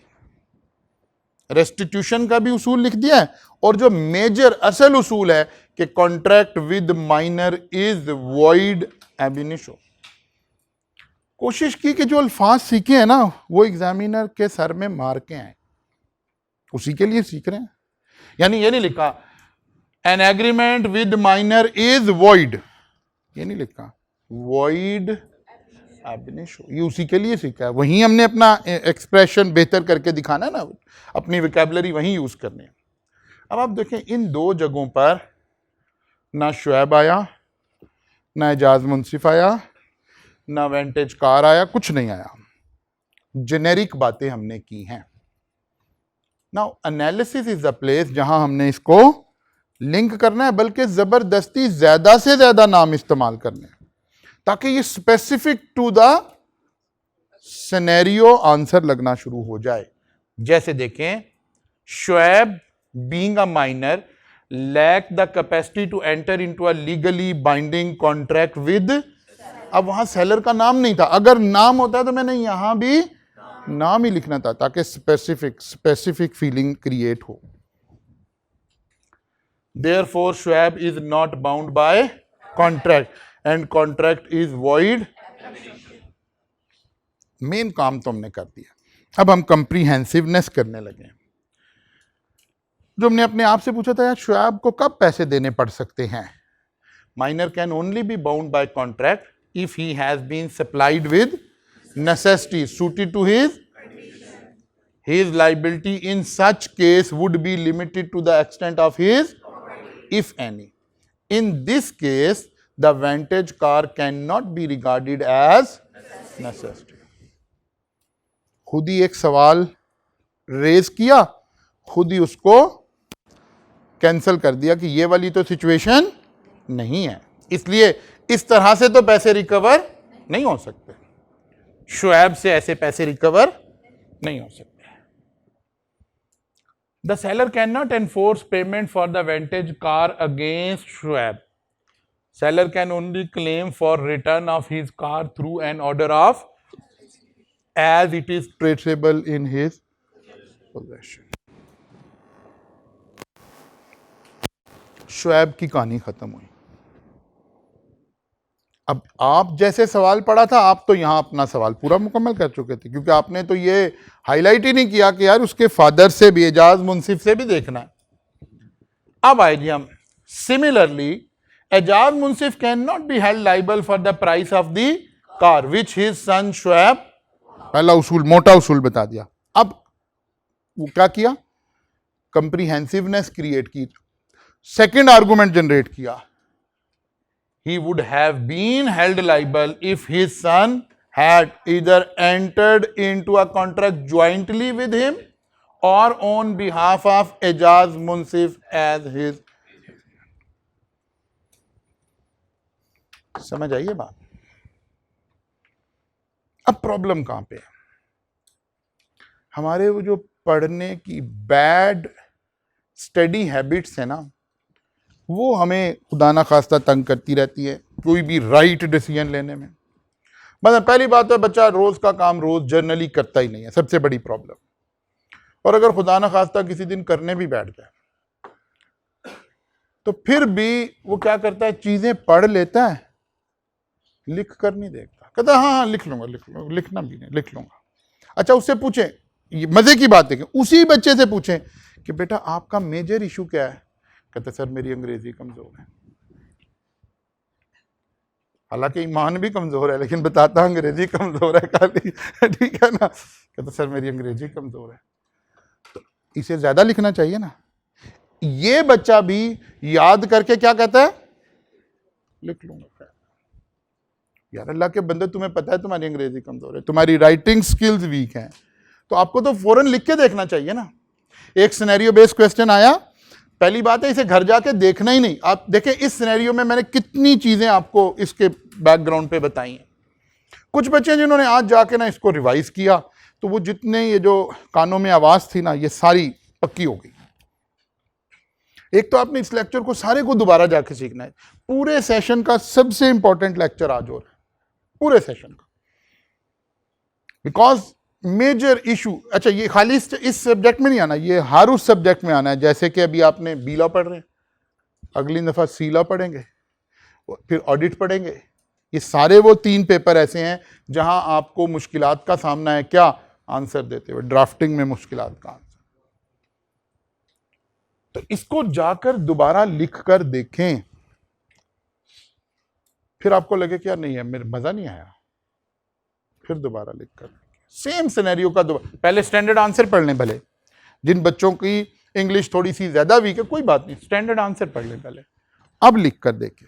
रेस्टिट्यूशन का भी उसूल लिख दिया है, और जो मेजर असल उसूल है कि contract with minor is void एब इनिशियो। कोशिश की कि जो अल्फाज सीखे हैं ना वो एग्जामिनर के सर में मार के आए, उसी के लिए सीख रहे हैं। यानी ये नहीं लिखा N agreement with minor is void, ये नहीं लिखा वॉइड एब इनिशियो, ये उसी के लिए सीखा है। वहीं हमने अपना एक्सप्रेशन बेहतर करके दिखाना है ना, अपनी वोकैबुलरी वहीं यूज करनी है। अब आप देखें इन दो जगहों पर ना शुएब आया, ना एजाज मुंसिफ आया, ना वेंटेज कार आया, कुछ नहीं आया, जेनेरिक बातें हमने की हैं। Now analysis is the place जहां हमने इसको लिंक करना है, बल्कि जबरदस्ती ज्यादा से ज्यादा नाम इस्तेमाल करने हैं ताकि ये specific to the scenario answer लगना शुरू हो जाए। जैसे देखें, Shoaib being a minor lack the capacity to enter into a legally binding contract with, अब वहां सेलर का नाम नहीं था, अगर नाम होता तो मैंने यहां भी नाम ही लिखना था ताकि स्पेसिफिक फीलिंग क्रिएट हो। Therefore Shoaib is not bound by contract and contract is void. Main काम तो हमने कर दिया, अब हम कंप्रीहेंसिवनेस करने लगे। जो हमने अपने आप से पूछा था यार शुएब को कब पैसे देने पड़ सकते हैं, minor can only be bound by contract if he has been supplied with necessities suited to his liability in such case would be limited to the extent of his, if any. In this case, the vantage car cannot be regarded as necessity. खुद ही एक सवाल raise किया, खुद ही उसको cancel कर दिया कि ये वाली तो सिचुएशन नहीं है, इसलिए इस तरह से तो पैसे रिकवर नहीं हो सकते, शुएब से ऐसे पैसे रिकवर नहीं हो सकते. The seller cannot enforce payment for the vantage car against Shoaib. Seller can only claim for return of his car through an order of as it is traceable in his possession. Shoaib की कहानी खत्म हुई. अब आप जैसे सवाल पढ़ा था, आप तो यहां अपना सवाल पूरा मुकम्मल कर चुके थे, क्योंकि आपने तो ये हाईलाइट ही नहीं किया कि यार उसके फादर से भी, एजाज मुंसिफ से भी देखना है. अब आए जी हम, similarly Ejaz Munsif can not be held liable for the price of the car which his son Shoaib, पहला उसूल, मोटा उसूल बता दिया. अब वो क्या किया, कंप्रीहेंसिवनेस क्रिएट की, सेकेंड आर्गुमेंट जनरेट किया. He would have been held liable if his son had either entered into a contract jointly with him or on behalf of Ejaz Munsif as his. समझ आइए बात. अब प्रॉब्लम कहां पे है, हमारे वो जो पढ़ने की बैड स्टडी हैबिट्स है ना, वो हमें खुदा ना खास्ता तंग करती रहती है कोई भी राइट डिसीजन लेने में. मतलब पहली बात है, बच्चा रोज का काम रोज जर्नली करता ही नहीं है, सबसे बड़ी प्रॉब्लम. और अगर खुदा ना खास्ता किसी दिन करने भी बैठ जाए तो फिर भी वो क्या करता है, चीजें पढ़ लेता है, लिख कर नहीं देखता. कहता है हाँ हाँ लिख लूंगा, लिखना भी नहीं, लिख लूंगा. अच्छा, उससे पूछें, मजे की बात है कि उसी बच्चे से पूछें कि बेटा आपका मेजर इशू क्या है, कहते सर मेरी अंग्रेजी कमजोर है. हालांकि ईमान भी कमजोर है, लेकिन बताता अंग्रेजी कमजोर है खाली, ठीक है ना. कहते सर मेरी अंग्रेजी कमजोर है, तो इसे ज्यादा लिखना चाहिए ना. ये बच्चा भी याद करके क्या कहता है, लिख लूंगा. यार अल्लाह के बंदे, तुम्हें पता है तुम्हारी अंग्रेजी कमजोर है, तुम्हारी राइटिंग स्किल्स वीक हैं, तो आपको तो फौरन लिख के देखना चाहिए ना. एक सिनेरियो बेस्ड क्वेश्चन आया, पहली बात है इसे घर जाके देखना ही नहीं. आप देखें इस सिनेरियो में मैंने कितनी चीजें आपको इसके बैकग्राउंड पे बताई हैं. कुछ बच्चे जिन्होंने आज जाके ना इसको रिवाइज किया, तो वो जितने ये जो कानों में आवाज थी ना, ये सारी पक्की हो गई. एक तो आपने इस लेक्चर को सारे को दोबारा जाके सीखना है. पूरे सेशन का सबसे इंपॉर्टेंट लेक्चर आज हो रहा है, पूरे सेशन का, बिकॉज मेजर इशू. अच्छा, ये खाली इस सब्जेक्ट में नहीं आना, ये हर उस सब्जेक्ट में आना है. जैसे कि अभी आपने बी लॉ पढ़ रहे हैं, अगली दफा सी लॉ पढ़ेंगे, फिर ऑडिट पढ़ेंगे. ये सारे वो 3 पेपर ऐसे हैं जहां आपको मुश्किलात का सामना है, क्या आंसर देते हुए, ड्राफ्टिंग में मुश्किलात का आंसर. तो इसको जाकर दोबारा लिख कर देखें, फिर आपको लगे कि यार नहीं है, मेरे मजा नहीं आया, फिर दोबारा लिख कर सेम सिनेरियो का पहले स्टैंडर्ड आंसर पढ़ लें. भले जिन बच्चों की इंग्लिश थोड़ी सी ज्यादा वीक है, कोई बात नहीं, स्टैंडर्ड आंसर पढ़ लें पहले, अब लिख कर देखें.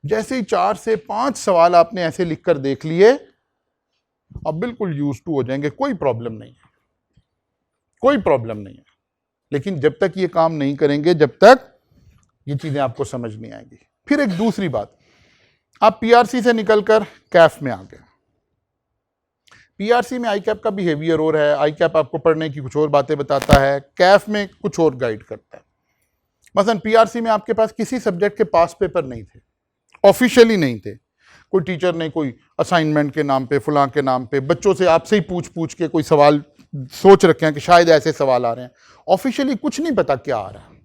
जैसे ही 4 से 5 सवाल आपने ऐसे लिख कर देख लिए, अब बिल्कुल यूज टू हो जाएंगे, कोई प्रॉब्लम नहीं है, कोई प्रॉब्लम नहीं है. लेकिन जब तक ये काम नहीं करेंगे, जब तक ये चीजें आपको समझ नहीं आएंगी. फिर एक दूसरी बात, आप पीआरसी से निकलकर कैफ में आ गए. पीआरसी में आई कैप का बिहेवियर और है, आई कैप आपको पढ़ने की कुछ और बातें बताता है, कैफ में कुछ और गाइड करता है. मसलन पीआरसी में आपके पास किसी सब्जेक्ट के पास पेपर नहीं थे, ऑफिशियली नहीं थे. कोई टीचर ने कोई असाइनमेंट के नाम पे, फलां के नाम पे बच्चों से आपसे ही पूछ के कोई सवाल सोच रखे हैं कि शायद ऐसे सवाल आ रहे हैं. ऑफिशियली कुछ नहीं पता क्या आ रहा है.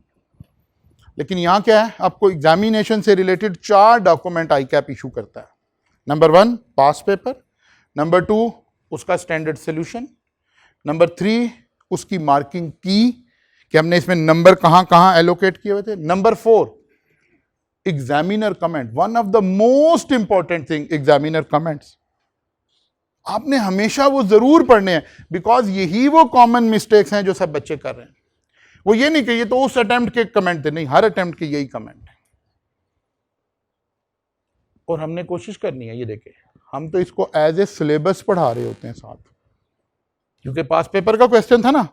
लेकिन यहाँ क्या है, आपको एग्जामिनेशन से related 4 document I cap issue करता है. नंबर 1 पास पेपर, नंबर 2 उसका स्टैंडर्ड सॉल्यूशन, नंबर 3 उसकी मार्किंग की कि हमने इसमें नंबर कहां कहां एलोकेट किए हुए थे, number 4 examiner comment. One of the most important thing, examiner comments आपने हमेशा वो जरूर पढ़ने हैं, बिकॉज यही वो कॉमन मिस्टेक्स हैं जो सब बच्चे कर रहे हैं. वो ये नहीं कि ये तो उस अटेम्प्ट के कमेंट थे, नहीं, हर अटेम्प्ट के यही कमेंट है. और हमने कोशिश करनी है, ये देखें हम तो इसको एज ए सिलेबस पढ़ा रहे होते हैं साथ, क्योंकि पास पेपर का क्वेश्चन था ना,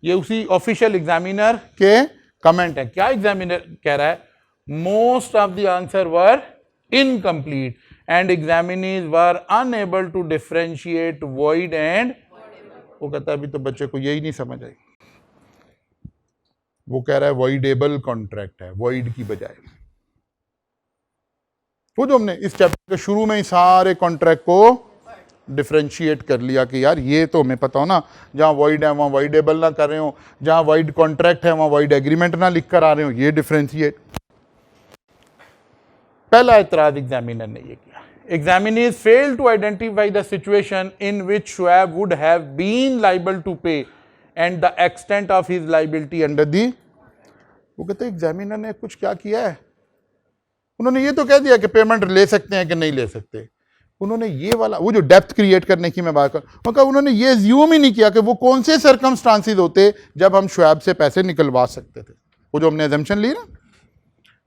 ये उसी ऑफिशियल एग्जामिनर के कमेंट है। क्या एग्जामिनर कह रहा है? Most of the answer were incomplete and examinees were unable to differentiate void and, वो कहता है अभी तो बच्चे को यही नहीं समझ आई, वो कह रहा है वॉइडेबल कॉन्ट्रैक्ट है, वॉइड की बजाय। वो जो हमने इस चैप्टर के शुरू में ही सारे कॉन्ट्रैक्ट को डिफरेंशिएट कर लिया कि यार ये तो हमें पता हो ना, जहां वॉइड है वहां वॉइडेबल ना कर रहे हो, जहां वॉइड कॉन्ट्रैक्ट है वहां वॉइड एग्रीमेंट ना लिख कर आ रहे हो, ये डिफरेंशिएट। पहला एतराज एग्जामिनर ने ये किया, examinees fail to identify the situation in which Shoaib would have been liable to pay and the extent of his liability under the. वो कहते हैं एग्जामिनर ने कुछ क्या किया है, उन्होंने ये तो कह दिया कि पेमेंट ले सकते हैं कि नहीं ले सकते, उन्होंने ये वाला वो जो डेप्थ क्रिएट करने की मैं बात कर, उन्होंने ये ज्यूम ही नहीं किया कि वो कौन से सर्कमस्टांसिस होते जब हम शुएब से पैसे निकलवा सकते थे। वो जो हमने एजम्पशन ली ना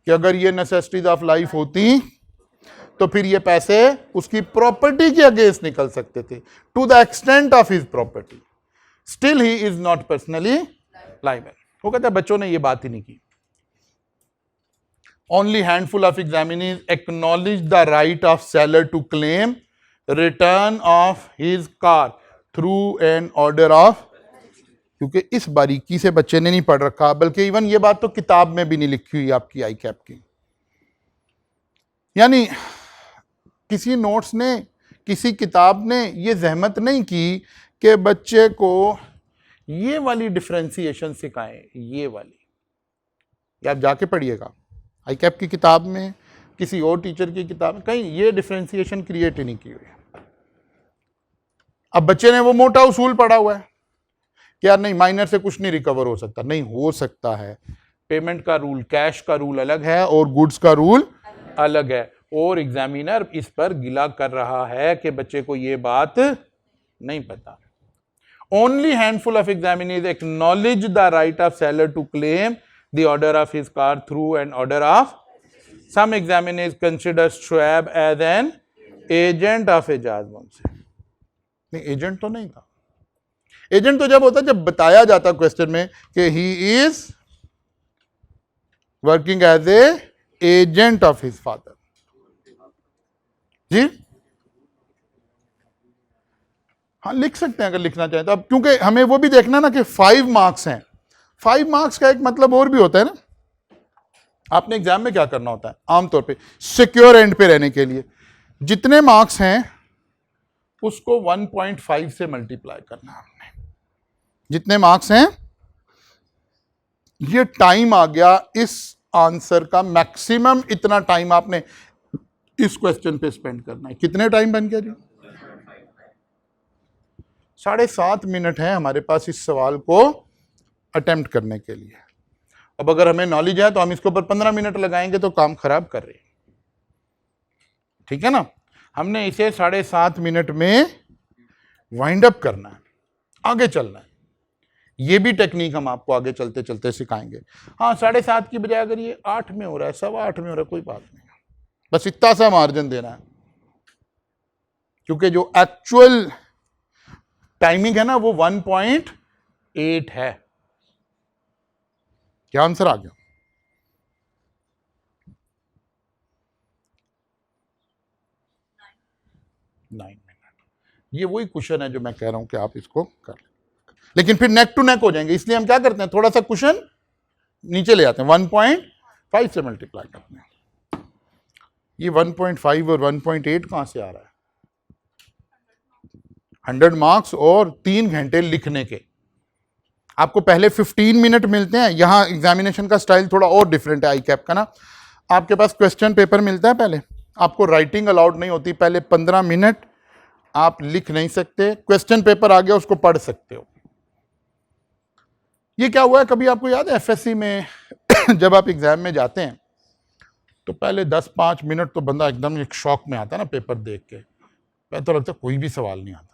कि अगर ये नेसेसिटीज ऑफ लाइफ होती तो फिर ये पैसे उसकी प्रॉपर्टी के अगेंस्ट निकल सकते थे, to the extent of his property, still he is not personally liable. वो कहता है बच्चों ने ये बात ही नहीं की। Only handful of examinees acknowledge the right of seller to claim return of his car through an order of, क्योंकि इस बारीकी से बच्चे ने नहीं पढ़ रखा, बल्कि इवन ये बात तो किताब में भी नहीं लिखी हुई आपकी आई कैप की। यानी किसी नोट्स ने, किसी किताब ने ये जहमत नहीं की कि बच्चे को ये वाली डिफरेंशिएशन सिखाएं, ये वाली। ये आप जाके पढ़िएगा आई कैप की किताब में, किसी और टीचर की किताब में, कहीं ये डिफरेंशिएशन क्रिएट ही नहीं की हुई। अब बच्चे ने वो मोटा उसूल पढ़ा हुआ है कि यार नहीं माइनर से कुछ नहीं रिकवर हो सकता, नहीं हो सकता है। पेमेंट का रूल, कैश का रूल अलग है और गुड्स का रूल अलग है, और एग्जामिनर इस पर गिला कर रहा है कि बच्चे को ये बात नहीं पता। Only handful of examinees acknowledge the right of seller to claim the order of his car through an order of, some examiners consider Shoaib as an agent of Ejaz Munshi। नहीं, एजेंट तो नहीं था। Agent तो जब होता जब बताया जाता क्वेश्चन में कि he is working as a agent of his father। जी हाँ लिख सकते हैं अगर लिखना चाहें तो। अब क्योंकि हमें वो भी देखना ना कि 5 मार्क्स हैं, 5 मार्क्स का एक मतलब और भी होता है ना, आपने एग्जाम में क्या करना होता है आमतौर पे सिक्योर एंड पे रहने के लिए, जितने मार्क्स हैं उसको 1.5 से मल्टीप्लाई करना है हमने, जितने मार्क्स हैं ये टाइम आ गया इस आंसर का, मैक्सिमम इतना टाइम आपने इस क्वेश्चन पे स्पेंड करना है। कितने टाइम बन गया जी? 7.5 मिनट है हमारे पास इस सवाल को अटेम्प्ट करने के लिए। अब अगर हमें नॉलेज है तो हम इसके ऊपर 15 मिनट लगाएंगे तो काम खराब कर रहे हैं, ठीक है ना। हमने इसे 7.5 मिनट में वाइंड अप करना है, आगे चलना है। ये भी टेक्निक हम आपको आगे चलते चलते सिखाएंगे। हाँ 7.5 की बजाय अगर ये 8 में हो रहा है, 8.25 में हो रहा है, कोई बात नहीं, बस इतना सा मार्जिन देना है, क्योंकि जो एक्चुअल टाइमिंग है ना वो 1.8 है। क्या आंसर आ गया? 9 मिनट। ये वही क्वेश्चन है जो मैं कह रहा हूं कि आप इसको कर लें, लेकिन फिर नेक टू नेक हो जाएंगे, इसलिए हम क्या करते हैं थोड़ा सा क्वेश्चन नीचे ले आते हैं, 1.5 से मल्टीप्लाई करते हैं। ये 1.5 और 1.8 कहां से आ रहा है? 100 मार्क्स और 3 घंटे लिखने के। आपको पहले 15 मिनट मिलते हैं, यहां एग्जामिनेशन का स्टाइल थोड़ा और डिफरेंट है आई कैप का ना। आपके पास क्वेश्चन पेपर मिलता है, पहले आपको राइटिंग अलाउड नहीं होती, पहले 15 मिनट आप लिख नहीं सकते, क्वेश्चन पेपर आ गया उसको पढ़ सकते हो। ये क्या हुआ है, कभी आपको याद है एफएससी में जब आप एग्जाम में जाते हैं तो पहले 10-5 मिनट तो बंदा एकदम एक शॉक में आता है ना पेपर देख के, पहले तो लगता है कोई भी सवाल नहीं आता,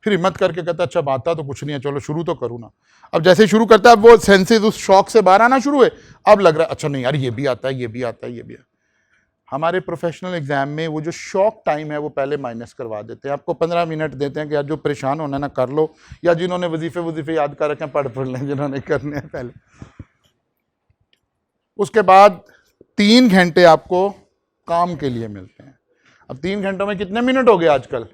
फिर हिम्मत करके कहता अच्छा आता तो कुछ नहीं है, चलो शुरू तो करूँ ना। अब जैसे शुरू करता है वो सेंसेस उस शॉक से बाहर आना शुरू है, अब लग रहा है अच्छा नहीं यार ये भी आता है, ये भी आता है, ये भी आता है। हमारे प्रोफेशनल एग्जाम में वो जो शॉक टाइम है वो पहले माइनस करवा देते हैं, आपको 15 मिनट देते हैं कि यार जो परेशान होना है ना कर लो, या जिन्होंने वजीफे याद कर रखे हैं पढ़ लें जिन्होंने करने हैं पहले। उसके बाद 3 घंटे आपको काम के लिए मिलते हैं। अब 3 घंटों में कितने मिनट हो गए आजकल?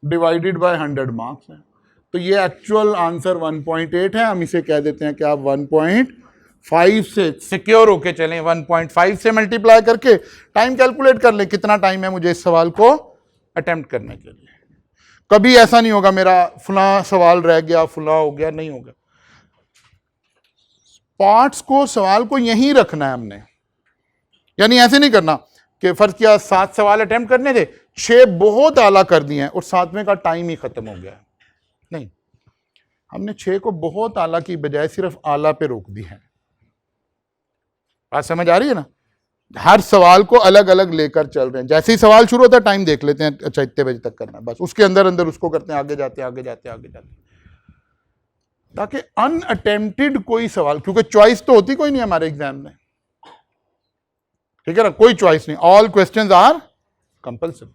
डिवाइडेड बाय 100 मार्क्स है, तो ये एक्चुअल आंसर 1.8 है। हम इसे कह देते हैं कि आप 1.5 से सिक्योर होके चलें, 1.5 से मल्टीप्लाई करके टाइम कैलकुलेट कर लें कितना टाइम है मुझे इस सवाल को अटेम्प्ट करने के लिए। कभी ऐसा नहीं होगा मेरा फला सवाल रह गया, फला हो गया, नहीं होगा। पार्ट्स को, सवाल को यहीं रखना है हमने, यानी ऐसे नहीं करना कि फर्ज किया 7 सवाल अटेम्प्ट करने थे, 6 बहुत आला कर दिए हैं और 7वें का टाइम ही खत्म हो गया है। नहीं, हमने 6 को बहुत आला की बजाय सिर्फ आला पे रोक दी है। बात समझ आ रही है ना? हर सवाल को अलग अलग लेकर चल रहे हैं। जैसे ही सवाल शुरू होता है टाइम देख लेते हैं, अच्छा इतने बजे तक करना है, बस उसके अंदर अंदर उसको करते हैं, आगे जाते ताकि अनअटेम्प्टेड कोई सवाल, क्योंकि चॉइस तो होती कोई नहीं हमारे एग्जाम में, ठीक है ना, कोई चॉइस नहीं, ऑल क्वेश्चंस आर कंपल्सरी।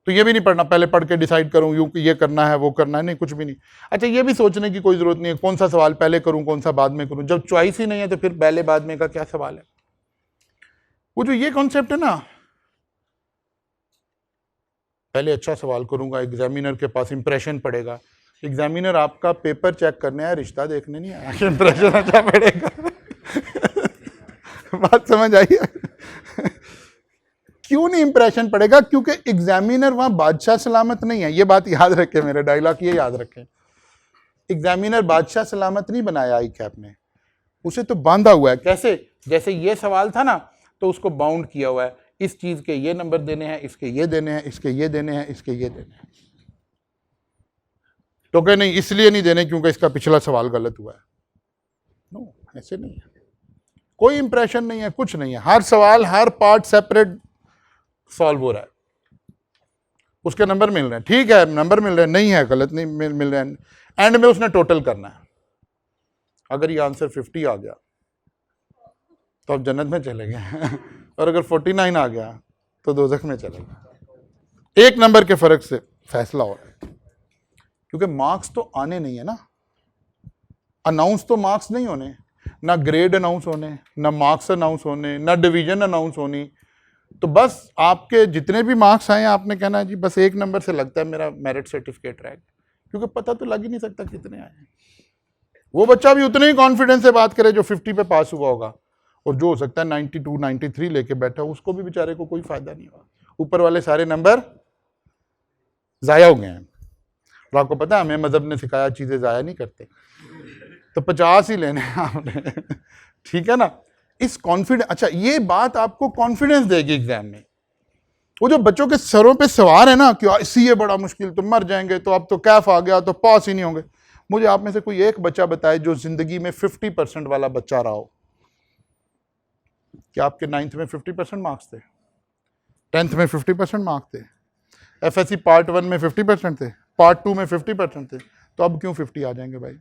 तो ये भी नहीं पढ़ना पहले पढ़ के डिसाइड करूं यूं कि ये करना है वो करना है, नहीं, कुछ भी नहीं। अच्छा, ये भी सोचने की कोई जरूरत नहीं है कौन सा सवाल पहले करूं कौन सा बाद में करूं, जब चॉइस ही नहीं है तो फिर पहले बाद में का क्या सवाल है। वो जो ये कॉन्सेप्ट है ना, पहले अच्छा सवाल करूंगा, एग्जामिनर के पास इंप्रेशन पड़ेगा। एग्जामिनर आपका पेपर चेक करने आया, रिश्ता देखने नहीं आया कि इंप्रेशन अच्छा पड़ेगा। बात समझ आई है? क्यों नहीं इंप्रेशन पड़ेगा? क्योंकि एग्जामिनर वहां बादशाह सलामत नहीं है। ये बात याद रखें, मेरे डायलॉग ये याद रखें। एग्जामिनर बादशाह सलामत नहीं बनाया आई कैप ने, उसे तो बांधा हुआ है। कैसे? जैसे ये सवाल था ना, तो उसको बाउंड किया हुआ है, इस चीज के ये नंबर देने हैं, इसके ये देने हैं, इसके ये देने हैं, इसके ये देने हैं। तो कह नहीं इसलिए नहीं देने क्योंकि इसका पिछला सवाल गलत हुआ है। नो, ऐसे नहीं है, कोई इंप्रेशन नहीं है, कुछ नहीं है। हर सवाल, हर पार्ट सेपरेट सॉल्व हो रहा है, उसके नंबर मिल रहे हैं, ठीक है, नंबर मिल रहे हैं, नहीं है गलत नहीं मिल रहे हैं। एंड में उसने टोटल करना है। अगर ये आंसर 50 आ गया तो आप जन्नत में चले गए और अगर 49 आ गया तो दोज़ख में चले गए। एक नंबर के फर्क से फैसला हो रहा है, क्योंकि मार्क्स तो आने नहीं है ना, अनाउंस तो मार्क्स नहीं होने, ना ग्रेड अनाउंस होने, ना मार्क्स अनाउंस होने, ना डिवीजन अनाउंस होनी। तो बस आपके जितने भी मार्क्स आए आपने कहना है जी बस एक नंबर से लगता है मेरा मेरिट सर्टिफिकेट रह गया, क्योंकि पता तो लग ही नहीं सकता कितने आए हैं। वो बच्चा भी उतने ही कॉन्फिडेंस से बात करे जो 50 पे पास हुआ होगा, और जो हो सकता है 92 93 लेके बैठा, उसको भी बेचारे को कोई फायदा नहीं हुआ। ऊपर वाले सारे नंबर जाया हो गए हैं। और आपको पता है हमें मजहब ने सिखाया चीजें जाया नहीं करते, तो 50 ही लेने हैं आपने। ठीक है ना? इस कॉन्फिडेंस, अच्छा ये बात आपको कॉन्फिडेंस देगी एग्जाम में। वो जो बच्चों के सरों पे सवार है ना कि सीए बड़ा मुश्किल, तो मर जाएंगे, तो अब तो कैफ आ गया तो पास ही नहीं होंगे। मुझे आप में से कोई एक बच्चा बताए जो जिंदगी में 50% वाला बच्चा रहा हो। क्या आपके 9th में 50% मार्क्स थे? 10th में 50% मार्क्स थे? एफएससी पार्ट 1 में 50% थे? पार्ट 2 में 50% थे? तो अब क्यों 50 आ जाएंगे भाई?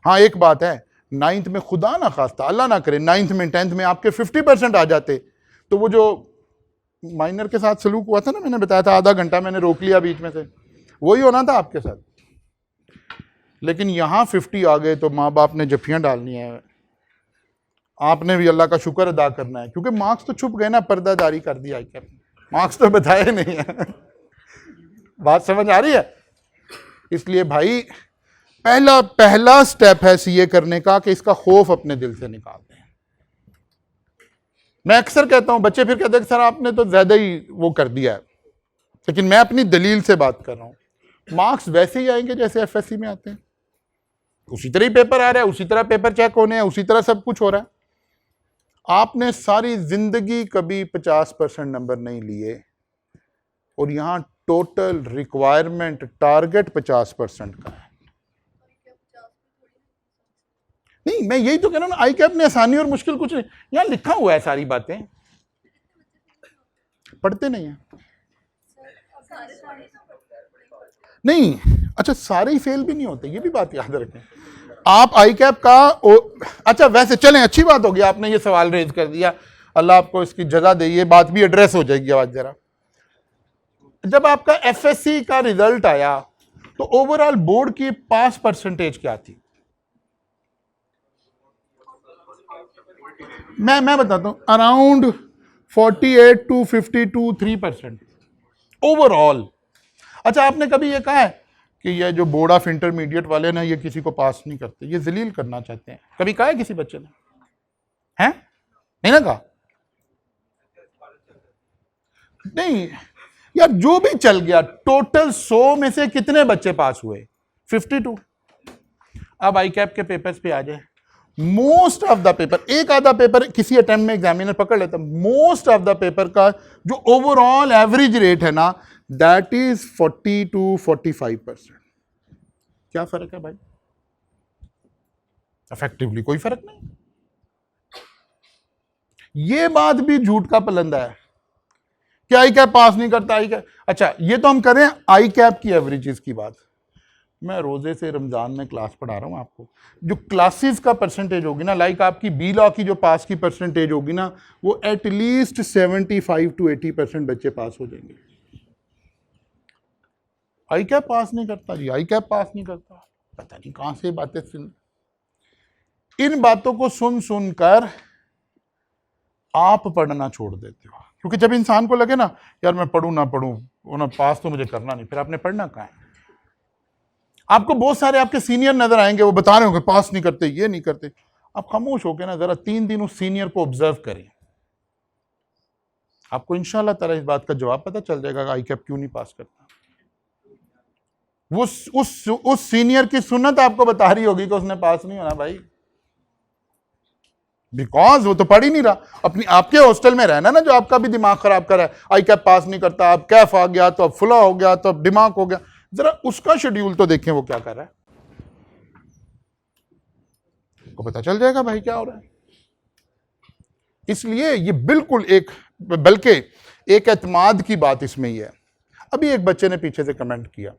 हाँ एक बात है, 9th में खुदा ना खास्ता, अल्लाह ना करे, 9th में 10th में आपके 50% आ जाते, तो वो जो माइनर के साथ सलूक हुआ था ना, मैंने बताया था, आधा घंटा मैंने रोक लिया बीच में से, वही होना था आपके साथ। लेकिन यहाँ 50 आ गए तो माँ बाप ने जफियाँ डालनी है, आपने भी अल्लाह का शुक्र अदा करना है, क्योंकि मार्क्स तो छुप गए ना, पर्दादारी कर दिया क्या, मार्क्स तो बताए नहीं है। बात समझ आ रही है? इसलिए भाई पहला स्टेप है सीए करने का कि इसका खौफ अपने दिल से निकाल दें। मैं अक्सर कहता हूं, बच्चे फिर कहते हैं सर आपने तो ज्यादा ही वो कर दिया है, लेकिन मैं अपनी दलील से बात कर रहा हूं। मार्क्स वैसे ही आएंगे जैसे एफएससी में आते हैं, उसी तरह ही पेपर आ रहा है, उसी तरह पेपर चेक होने हैं, उसी तरह सब कुछ हो रहा है। आपने सारी जिंदगी कभी 50% नंबर नहीं लिए, और यहां टोटल रिक्वायरमेंट टारगेट 50% का है। नहीं, मैं यही तो कह रहा हूं ना, आई कैप ने आसानी और मुश्किल कुछ नहीं, यहां लिखा हुआ है, सारी बातें पढ़ते नहीं है। नहीं, अच्छा सारे ही फेल भी नहीं होते, ये भी बात याद रखें। आप आई कैप का अच्छा वैसे चलें, अच्छी बात होगी आपने ये सवाल रेज कर दिया, अल्लाह आपको इसकी जजा दे, ये बात भी एड्रेस हो जाएगी आज जरा। जब आपका एफएससी का रिजल्ट आया तो ओवरऑल बोर्ड की पास परसेंटेज क्या थी? मैं बताता हूं, अराउंड 48 to 52 3% ओवरऑल। अच्छा, आपने कभी ये कहा है कि ये जो बोर्ड ऑफ इंटरमीडिएट वाले ना, ये किसी को पास नहीं करते, ये जलील करना चाहते हैं, कभी कहा है किसी बच्चे ने? हैं? नहीं ना कहा? नहीं यार, जो भी चल गया, टोटल 100 में से कितने बच्चे पास हुए? 52। अब आई कैप के पेपर्स पे आ जाए, मोस्ट ऑफ द पेपर, एक आधा पेपर किसी अटेम्प्ट में एग्जामिनर पकड़ लेता, मोस्ट ऑफ द पेपर का जो ओवरऑल एवरेज रेट है ना, दैट इज 40 to 45%। क्या फर्क है भाई? इफेक्टिवली कोई फर्क नहीं। ये बात भी झूठ का पलंदा है कि आई कैप पास नहीं करता, आई कैप। अच्छा, ये तो हम करें आई कैप की एवरेजेस की बात। मैं रोजे से रमजान में क्लास पढ़ा रहा हूं आपको, जो क्लासेस का परसेंटेज होगी ना, लाइक आपकी बी लॉ की जो पास की परसेंटेज होगी ना, वो एटलीस्ट 75 to 80% बच्चे पास हो जाएंगे। आई कैप पास नहीं करता जी, आई कैप पास नहीं करता, पता नहीं कहां से बातें सुन। इन बातों को सुन सुनकर आप पढ़ना छोड़ देते हो, क्योंकि जब इंसान को लगे ना यार मैं पढ़ूं ना पढ़ूं, वो ना पास तो मुझे करना नहीं, फिर आपने पढ़ना कहां है? आपको बहुत सारे आपके सीनियर नजर आएंगे, वो बता रहे होंगे पास नहीं करते, ये नहीं करते। आप खामोश होकर ना जरा 3 दिन उस सीनियर को ऑब्जर्व करें, आपको इंशाल्लाह ताला इस बात का जवाब पता चल जाएगा कि आई कैप क्यों नहीं पास करता। वो उस सीनियर की सुन्नत आपको बता रही होगी कि उसने पास नहीं होना भाई, बिकॉज वो तो पढ़ ही नहीं रहा। अपनी आपके हॉस्टल में रहना ना, जो आपका भी दिमाग खराब कर रहा है, आई कैप पास नहीं करता, अब कैफ आ गया तो अब फुला हो गया तो अब दिमाग हो गया, जरा उसका शेड्यूल तो देखें वो क्या कर रहा है, को पता चल जाएगा भाई क्या हो रहा है। इसलिए ये बिल्कुल एक, बल्कि एक एतमाद की बात इसमें ही है। अभी एक बच्चे ने पीछे से कमेंट किया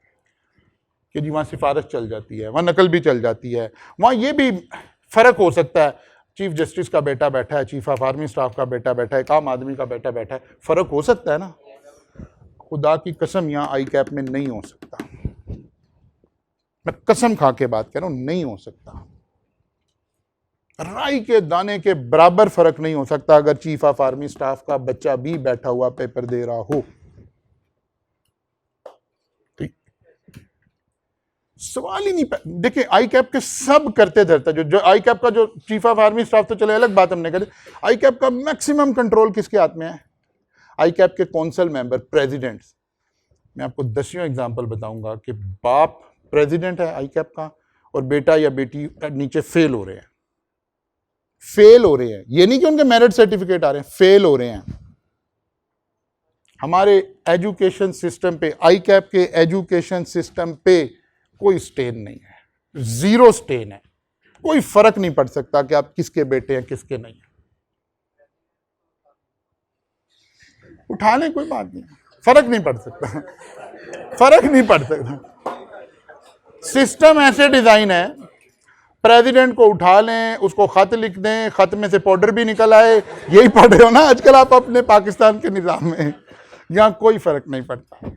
कि जी वहां सिफारिश चल जाती है, वहां नकल भी चल जाती है, वहां ये भी फर्क हो सकता है, चीफ जस्टिस का बेटा बैठा है, चीफ ऑफ आर्मी स्टाफ का बेटा बैठा है, एक आम आदमी का बेटा बैठा है, फर्क हो सकता है ना। खुदा की कसम यहां आई कैप में नहीं हो सकता, मैं कसम खा के बात कर रहा हूं, नहीं हो सकता। राई के दाने के बराबर फर्क नहीं हो सकता अगर चीफ ऑफ आर्मी स्टाफ का बच्चा भी बैठा हुआ पेपर दे रहा हो। सवाल ही नहीं। देखिए आई कैप के सब करते धरते, जो आई कैप का जो चीफ ऑफ आर्मी स्टाफ तो चले अलग बात हमने करी, आई कैप का मैक्सिमम कंट्रोल किसके हाथ में है? आई कैप के कौंसल मेंबर, प्रेसिडेंट्स। मैं आपको 10वां एग्जांपल बताऊंगा कि बाप प्रेसिडेंट है आई कैप का और बेटा या बेटी नीचे फेल हो रहे हैं, फेल हो रहे हैं, ये नहीं कि उनके मेरिट सर्टिफिकेट आ रहे हैं, फेल हो रहे हैं। हमारे एजुकेशन सिस्टम पे, आई कैप के एजुकेशन सिस्टम पे कोई स्टेन नहीं है, जीरो स्टेन है, कोई फर्क नहीं पड़ सकता कि आप किसके बेटे हैं किसके नहीं है। उठा लें कोई बात नहीं, फर्क नहीं पड़ सकता, फर्क नहीं पड़ सकता। सिस्टम ऐसे डिजाइन है, प्रेसिडेंट को उठा लें, उसको खत लिख दें, खत में से पाउडर भी निकल आए, यही पढ़ रहे हो ना आजकल आप अपने पाकिस्तान के निजाम में, यहां कोई फर्क नहीं पड़ता।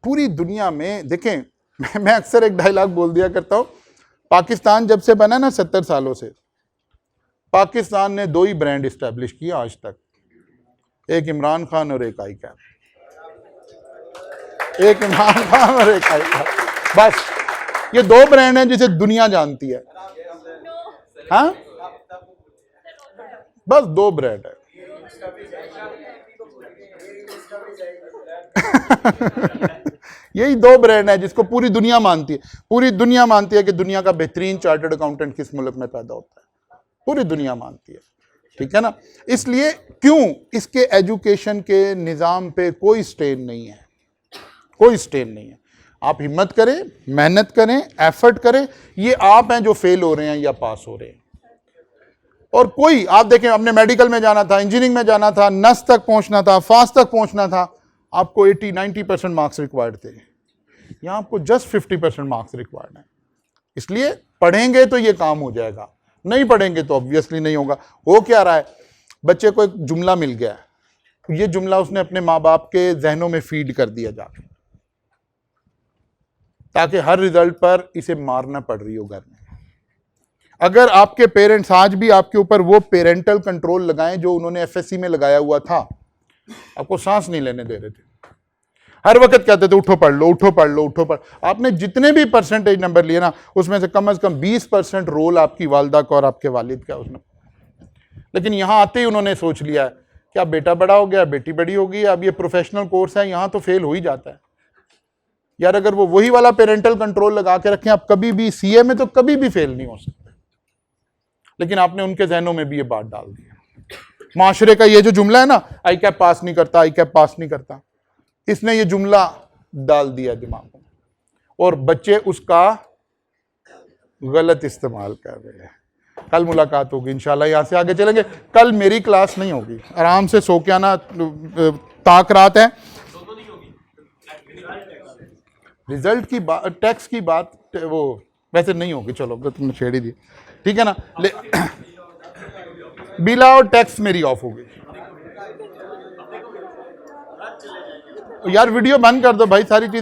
पूरी दुनिया में देखें, मैं अक्सर एक डायलॉग बोल दिया करता हूं, पाकिस्तान जब से बना ना 70 सालों से, पाकिस्तान ने 2 ही ब्रांड इस्टेब्लिश किया आज तक, एक इमरान खान और एक आई कैप, एक इमरान खान और एक आई कैप, बस ये 2 ब्रांड हैं जिसे दुनिया जानती है। हाँ, बस 2 ब्रांड है। यही 2 ब्रांड है जिसको पूरी दुनिया मानती है, पूरी दुनिया मानती है कि दुनिया का बेहतरीन चार्टर्ड अकाउंटेंट किस मुल्क में पैदा होता है, पूरी दुनिया मानती है, ठीक है ना। इसलिए क्यों इसके एजुकेशन के निज़ाम पे कोई स्टेन नहीं है, कोई स्टेन नहीं है। आप हिम्मत करें, मेहनत करें, एफर्ट करें, ये आप हैं जो फेल हो रहे हैं या पास हो रहे हैं। और कोई, आप देखें, अपने मेडिकल में जाना था, इंजीनियरिंग में जाना था, नस तक पहुंचना था, फास्ट तक पहुंचना था, आपको 80-90% मार्क्स रिक्वायर्ड थे, यहां आपको जस्ट 50% मार्क्स रिक्वायर्ड है। इसलिए पढ़ेंगे तो ये काम हो जाएगा, नहीं पढ़ेंगे तो ऑब्वियसली नहीं होगा। हो क्या रहा है, बच्चे को एक जुमला मिल गया है, ये जुमला उसने अपने माँ बाप के जहनों में फीड कर दिया जाके, ताकि हर रिजल्ट पर इसे मारना पड़ रही हो घर में। अगर आपके पेरेंट्स आज भी आपके ऊपर वो पेरेंटल कंट्रोल लगाएं जो उन्होंने एफएससी में लगाया हुआ था, आपको सांस नहीं लेने दे रहे थे, हर वक्त कहते थे उठो पढ़ लो, उठो पढ़ लो, उठो पढ़, आपने जितने भी परसेंटेज नंबर लिए ना उसमें से कम 20% रोल आपकी वालदा का और आपके वालिद का उसमें। लेकिन यहां आते ही उन्होंने सोच लिया है कि अब बेटा बड़ा हो गया, बेटी बड़ी होगी, अब ये प्रोफेशनल कोर्स है, यहां तो फेल हो ही जाता है। यार अगर वो वही वाला पेरेंटल कंट्रोल लगा के रखें, आप कभी भी सीए में तो कभी भी फेल नहीं हो सकते। लेकिन आपने उनके जहनों में भी ये बात डाल दी है। माशरे का ये जो जुमला है ना, आई कैप पास नहीं करता, आई कैप पास नहीं करता, इसने ये जुमला डाल दिया दिमाग में और बच्चे उसका गलत इस्तेमाल कर रहे हैं। कल मुलाकात होगी इंशाल्लाह, यहां से आगे चलेंगे। कल मेरी क्लास नहीं होगी, आराम से सो के आना, ताक रात है। रिजल्ट की बात, टैक्स की बात वो वैसे नहीं होगी, चलो तुमने छेड़ ही दी, ठीक है ना। बिला और टैक्स मेरी ऑफ हो गई। यार वीडियो बंद कर दो भाई, सारी चीजें